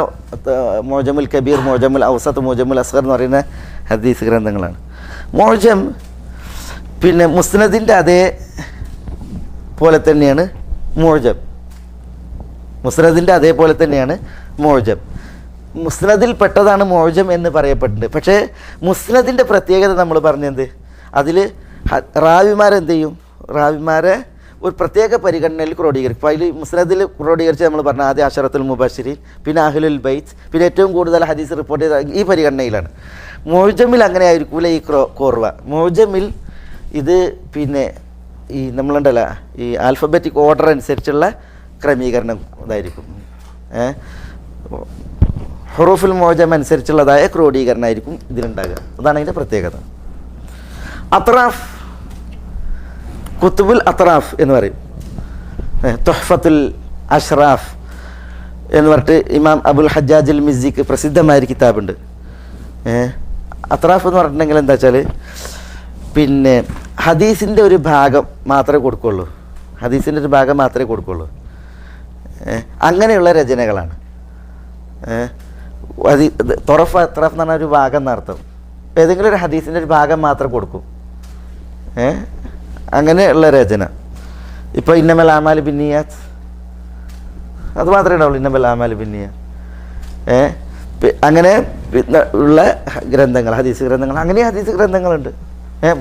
മുഅ്ജമുൽ കബീർ, മുഅ്ജമുൽ ഔസത്ത്, മുഅ്ജമുൽ അസ്ഗർ എന്ന് പറയുന്ന ഹദീസ് ഗ്രന്ഥങ്ങളാണ്. മുഅ്ജം മുസ്നദിൻ്റെ അതേ പോലെ തന്നെയാണ് മുഅ്ജം. മുസ്നദിൽ പെട്ടതാണ് മുഅ്ജം എന്ന് പറയപ്പെട്ടിട്ടുണ്ട്. പക്ഷേ മുസ്നദിൻ്റെ പ്രത്യേകത നമ്മൾ പറഞ്ഞത്, അതിൽ റാവിമാരെന്ത് ചെയ്യും? റാവിമാരെ ഒരു പ്രത്യേക പരിഗണനയിൽ ക്രോഡീകരിക്കും. അപ്പോൾ അതിൽ മുസ്നദിൽ ക്രോഡീകരിച്ച് നമ്മൾ പറഞ്ഞ ആദ്യം അശറത്തുൽ മുബശ്ശിരീൻ, പിന്നെ അഹ്ലുൽ ബൈത്ത്, പിന്നെ ഏറ്റവും കൂടുതൽ ഹദീസ് റിപ്പോർട്ട് ചെയ്ത ഈ പരിഗണനയിലാണ്. മുഅ്ജമിൽ അങ്ങനെ ആയിരിക്കൂല ഈ കോർവ. മുഅ്ജമിൽ ഇത് പിന്നെ ഈ നമ്മളുണ്ടല്ല ഈ ആൽഫബറ്റിക് ഓർഡർ അനുസരിച്ചുള്ള ക്രമീകരണം ഇതായിരിക്കും. ഹുറൂഫുൽ മുഅ്ജം അനുസരിച്ചുള്ളതായ ക്രോഡീകരണമായിരിക്കും ഇതിലുണ്ടാകുക. അതാണ് അതിൻ്റെ പ്രത്യേകത. അത്റാഫ്, കുത്തുബുൽ അത്റാഫ് എന്ന് പറയും. തുഹ്ഫത്തുൽ അഷ്റാഫ് എന്ന് പറഞ്ഞിട്ട് ഇമാം അബുൽ ഹജ്ജാജുൽ മിസ്സിക്ക് പ്രസിദ്ധമായൊരു കിതാബുണ്ട്. അത്റാഫ് എന്ന് പറഞ്ഞിട്ടുണ്ടെങ്കിൽ എന്താ വെച്ചാൽ പിന്നെ ഹദീസിൻ്റെ ഒരു ഭാഗം മാത്രമേ കൊടുക്കുള്ളൂ. ഹദീസിൻ്റെ ഒരു ഭാഗം മാത്രമേ കൊടുക്കുള്ളൂ. അങ്ങനെയുള്ള രചനകളാണ്. തൊറഫ് അത്റാഫ് എന്ന് പറഞ്ഞാൽ ഒരു ഭാഗം എന്നർത്ഥം. ഏതെങ്കിലും ഒരു ഹദീസിൻ്റെ ഒരു ഭാഗം മാത്രം കൊടുക്കും. അങ്ങനെയുള്ള രചന. ഇപ്പോൾ ഇന്നമൽ ആമാൽ ബിന്നിയാത്ത് അത് മാത്രമേ ഉണ്ടാവുള്ളൂ. ഇന്നമൽ ആമാൽ ബിന്നിയാത്ത് അങ്ങനെ ഉള്ള ഗ്രന്ഥങ്ങൾ, ഹദീസ് ഗ്രന്ഥങ്ങൾ, അങ്ങനെ ഹദീസ് ഗ്രന്ഥങ്ങളുണ്ട്.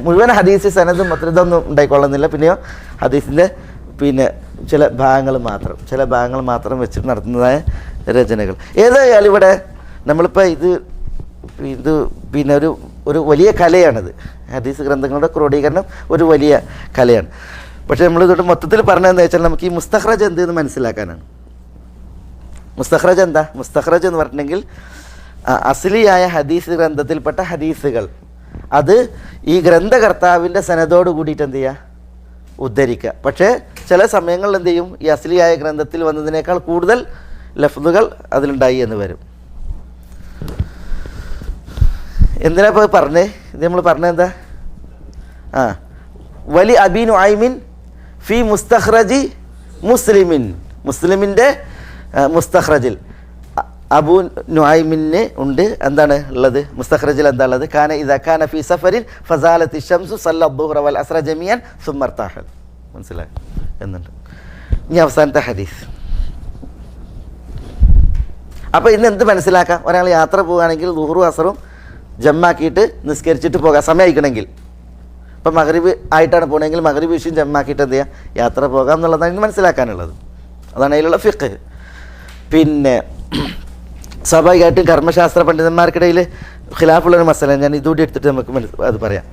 മുഴുവൻ ഹദീസ് സനദും അത്ര ഇതൊന്നും ഉണ്ടായിക്കൊള്ളുന്നില്ല. പിന്നെയോ ഹദീസിൻ്റെ പിന്നെ ചില ഭാഗങ്ങൾ മാത്രം വെച്ചിട്ട് നടത്തുന്നതായ രചനകൾ. ഏതായാലും ഇവിടെ നമ്മളിപ്പോൾ ഇത് പിന്നെ ഒരു വലിയ കലയാണിത്. ഹദീസ് ഗ്രന്ഥങ്ങളുടെ ക്രോഡീകരണം ഒരു വലിയ കലയാണ്. പക്ഷേ നമ്മളിതോട്ട് മൊത്തത്തിൽ പറഞ്ഞതെന്ന് വെച്ചാൽ നമുക്ക് ഈ മുസ്തഖ്റജ് എന്ത് എന്ന് മനസ്സിലാക്കാനാണ്. മുസ്തഖ്റജ് എന്താ? മുസ്തഖ്റജ് എന്ന് പറഞ്ഞിട്ടുണ്ടെങ്കിൽ അസ്ലിയായ ഹദീസ് ഗ്രന്ഥത്തിൽപ്പെട്ട ഹദീസുകൾ അത് ഈ ഗ്രന്ഥകർത്താവിൻ്റെ സനദോട് കൂടിയിട്ട് എന്ത് ചെയ്യുക? ഉദ്ധരിക്കുക. പക്ഷേ ചില സമയങ്ങളിൽ എന്ത് ചെയ്യും? ഈ അസ്ലിയായ ഗ്രന്ഥത്തിൽ വന്നതിനേക്കാൾ കൂടുതൽ ലഫ്ദുകൾ അതിലുണ്ടായി എന്ന് വരും. എന്തിനാ ഇപ്പോൾ പറഞ്ഞേ? ഇത് നമ്മൾ പറഞ്ഞെന്താ? വലി അബി നുഐമിൻ ഫി മുസ്തഖ്റജി മുസ്ലിമിൻ, മുസ്ലിമിൻ്റെ മുസ്തഖ്റജിൽ അബൂ നുഐമിന് ഉണ്ട്. എന്താണ് ഉള്ളത് മുസ്തഖ്റജിൽ? എന്താ ഉള്ളത്? കാന ഇദാ കാന ഫി സഫരിൻ ഫസാലത്തി ശംസു സല്ല ദുഹ്റ വൽ അസ്ര ജമിയൻ സുമ്മ ഇർതാഹൽ. മനസ്സിലായി എന്നുണ്ട്. ഇനി അവസാനത്തെ ഹദീസ്. അപ്പോൾ ഇന്ന് എന്ത് മനസ്സിലാക്കാം? ഒരാൾ യാത്ര പോവുകയാണെങ്കിൽ ദുഹ്റും അസ്റും ജമ്മാക്കിയിട്ട് നിസ്കരിച്ചിട്ട് പോകാം, സമയമായിക്കണമെങ്കിൽ. ഇപ്പം മഗ്രിബ് ആയിട്ടാണ് പോകണമെങ്കിൽ മഗ്രിബ് വിഷയം ജമ്മാക്കിയിട്ട് എന്ത് ചെയ്യുക? യാത്ര പോകാം എന്നുള്ളതാണ് ഇന്ന് മനസ്സിലാക്കാനുള്ളത്. അതാണ് അതിലുള്ള ഫിഖ്. പിന്നെ സ്വാഭാവികമായിട്ടും കർമ്മശാസ്ത്ര പണ്ഡിതന്മാർക്കിടയിൽ ഖിലാഫുള്ളൊരു മസല ഞാൻ ഇതുകൂടി എടുത്തിട്ട് നമുക്ക് അത് പറയാം.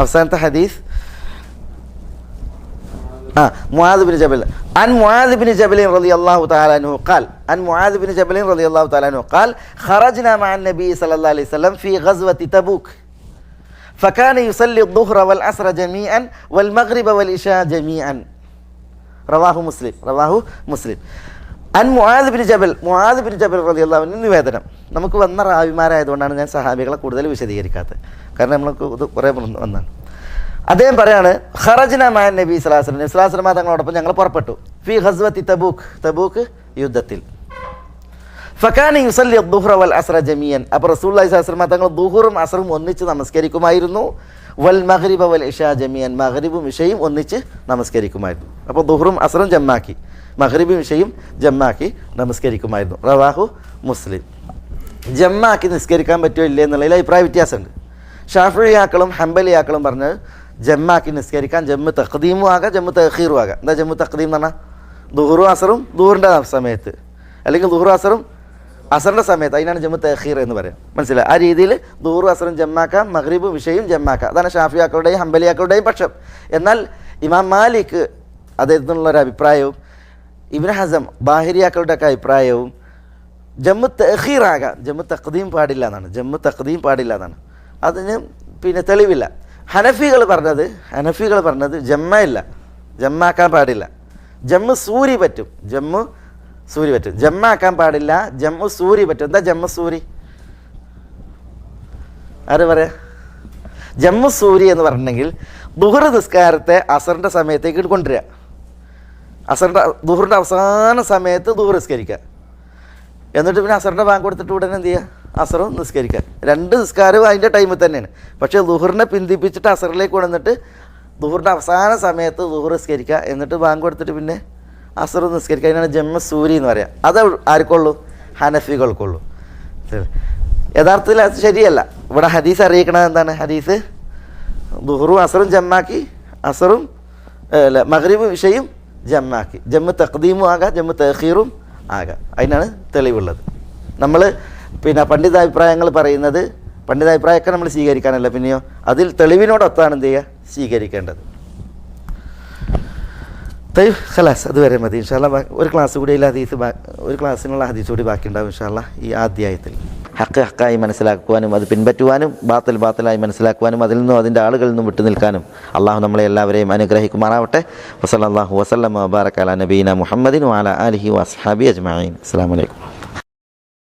അവസാനത്തെ ഹദീസ് മുആദ് ബിൻ ജബൽ عن معاذ بن جبل رضي الله تعالى عنه قال عن معاذ بن جبل رضي الله تعالى عنه قال خرجنا مع النبي صلى الله عليه وسلم في غزوة تبوك فكان يصلي الظهر والعصر جميعا والمغرب والعشاء جميعا رواه مسلم അൻ മുആദ് ബിൻ ജബൽ റളിയല്ലാഹു അൻഹു നിവേദനം. നമുക്ക് വന്ന റാവിമാരായതുകൊണ്ടാണ് ഞാൻ സഹാബികളെ കൂടുതൽ വിശദീകരിക്കാത്തത്. കാരണം നമ്മൾക്ക് ഇത് കുറേ വന്നാണ്. അദ്ദേഹം പറയാണ് ഖറജ്ന മഅ നബി സ്വല്ലല്ലാഹു അലൈഹി വസല്ലം തങ്ങളോടൊപ്പം ഞങ്ങൾ പുറപ്പെട്ടു. ഫി ഗസ്വത്തി തബൂക്ക് യുദ്ധത്തിൽ. ഫകാന യുസല്ലി അദ്ദുഹ്റ വൽ അസ്ര ജമിയൻ. അപ്പോൾ റസൂലുള്ളാഹി സ്വല്ലല്ലാഹു അലൈഹി വസല്ലം തങ്ങൾ ദുഹറും അസ്റും ഒന്നിച്ച് നമസ്കരിക്കുമായിരുന്നു. വൽ മഗ്രിബ വൽ ഇശാ ജമിയൻ, മഗ്രിബും ഇശയും ഒന്നിച്ച് നമസ്കരിക്കുമായിരുന്നു. അപ്പോൾ ദുഹറും അസ്റും ജമ്മാക്കി, മഗ്രിബും ഇശയും ജമ്മാക്കി നമസ്കരിക്കുമായിരുന്നു. റവാഹു മുസ്ലിം. ജമ്മാക്കി നിസ്കരിക്കാൻ പറ്റുമോ ഇല്ലേ എന്നുള്ളതിൽ അഭിപ്രായ വ്യത്യാസമുണ്ട്. ഷാഫിഇയാക്കളും ഹംബലിയാക്കളും പറഞ്ഞത് ജമ്മാക്കി നിസ്കരിക്കാൻ ജമ്മു തഖ്ദീമും ആകാം ജമ്മു തഅഖീറും ആകാം. എന്താ ജമ്മു തഖ്ദീം എന്ന് പറഞ്ഞാൽ? ദുഹറും അസറും ദുഹറിൻ്റെ സമയത്ത്, അല്ലെങ്കിൽ ദുഹറും അസറും അസറിൻ്റെ സമയത്ത്, അതിനാണ് ജമ്മു തഅഖീർ എന്ന് പറയാം. മനസ്സിലായി? ആ രീതിയിൽ ദുഹറും അസറും ജമ്മാക്കാം, മഗ്രിബും ഇശയും ജമ്മാക്കാം. അതാണ് ഷാഫിയാക്കളുടെയും ഹംബലിയാക്കളുടെയും പക്ഷം. എന്നാൽ ഇമാം മാലിക് അദ്ദേഹത്തിനുള്ളൊരു അഭിപ്രായവും ഇബ്നു ഹസം ബാഹിരിയാക്കളുടെയൊക്കെ അഭിപ്രായവും ജമ്മു തഅഖീർ ആകാം, ജമ്മു തഖ്ദീം പാടില്ല എന്നാണ്. അതിന് പിന്നെ തെളിവില്ല. ഹനഫികൾ പറഞ്ഞത് ജമ്മയില്ല, ജമ്മാക്കാൻ പാടില്ല. ജമ്മു സൂരി പറ്റും, ജമ്മാക്കാൻ പാടില്ല, ജമ്മു സൂരി പറ്റും. എന്താ ജമ്മു സൂരി? ആര് പറയാ? ജമ്മു സൂരി എന്ന് പറഞ്ഞിട്ടുണ്ടെങ്കിൽ ദുഹർ നിസ്കാരത്തെ അസറിൻ്റെ സമയത്തേക്ക് കൊണ്ടുവരിക. ദുഹറിൻ്റെ അവസാന സമയത്ത് ദുഹർ നിസ്കരിക്കുക. എന്നിട്ട് പിന്നെ അസറിൻ്റെ ബാങ്ക് കൊടുത്തിട്ട് ഉടനെ എന്ത് ചെയ്യുക? അസറും നിസ്കരിക്കുക. രണ്ട് നിസ്കാരവും അതിൻ്റെ ടൈമിൽ തന്നെയാണ്. പക്ഷേ ദുഹറിനെ പിന്തിപ്പിച്ചിട്ട് അസറിലേക്ക് കൊണ്ടുവന്നിട്ട് ദുഹറിൻ്റെ അവസാന സമയത്ത് ദുഹർ നിസ്കരിക്കുക. എന്നിട്ട് ബാങ്ക് കൊടുത്തിട്ട് പിന്നെ അസറും നിസ്കരിക്കുക. അതിനാണ് ജമ്മു സൂരി എന്ന് പറയുക. അത് ആർക്കുള്ളൂ? ഹനഫികൾക്കുള്ളൂ. യഥാർത്ഥത്തിൽ അത് ശരിയല്ല. ഇവിടെ ഹദീസ് അറിയിക്കണത് എന്താണ്? ഹദീസ് ദുഹറും അസറും ജമ്മാക്കി, അസറും മഗ്രിബും ഇശയും ജമ്മാക്കി. ജമ്മു തഖ്ദീമും ആകാം, ജമ്മു തഅഖീറും ആകാം. അതിനാണ് തെളിവുള്ളത്. നമ്മൾ പിന്നെ പണ്ഡിതാഭിപ്രായങ്ങൾ പറയുന്നത്, പണ്ഡിതാഭിപ്രായമൊക്കെ നമ്മൾ സ്വീകരിക്കാനല്ല, പിന്നെയോ അതിൽ തെളിവിനോടൊത്താണ് എന്ത് ചെയ്യുക, സ്വീകരിക്കേണ്ടത്. ഖലാസ്, അതുവരെ മതി. ഇൻഷാ അല്ലാഹ് ഒരു ക്ലാസ് കൂടി ഒരു ക്ലാസ്സിനുള്ള ഹദീസ് കൂടി ബാക്കിയുണ്ടാവും ഇൻഷാ അല്ലാഹ് ഈ അധ്യായത്തിൽ. ഹക്ക് ഹക്കായി മനസ്സിലാക്കുവാനും അത് പിൻപറ്റുവാനും ബാത്തിൽ ബാത്തിലായി മനസ്സിലാക്കുവാനും അതിൽ നിന്നും അതിൻ്റെ ആളുകളിൽ നിന്നും വിട്ടു നിൽക്കാനും അള്ളാഹു നമ്മളെ എല്ലാവരെയും അനുഗ്രഹിക്കുമാറാവട്ടെ. വസല്ലല്ലാഹു വസല്ലമ വബാറക അലാ നബീന മുഹമ്മദിൻ വഅലാ ആലിഹി വഅസ്ഹാബിഹി അജ്മഈൻ. അസ്സലാമു അലൈക്കും.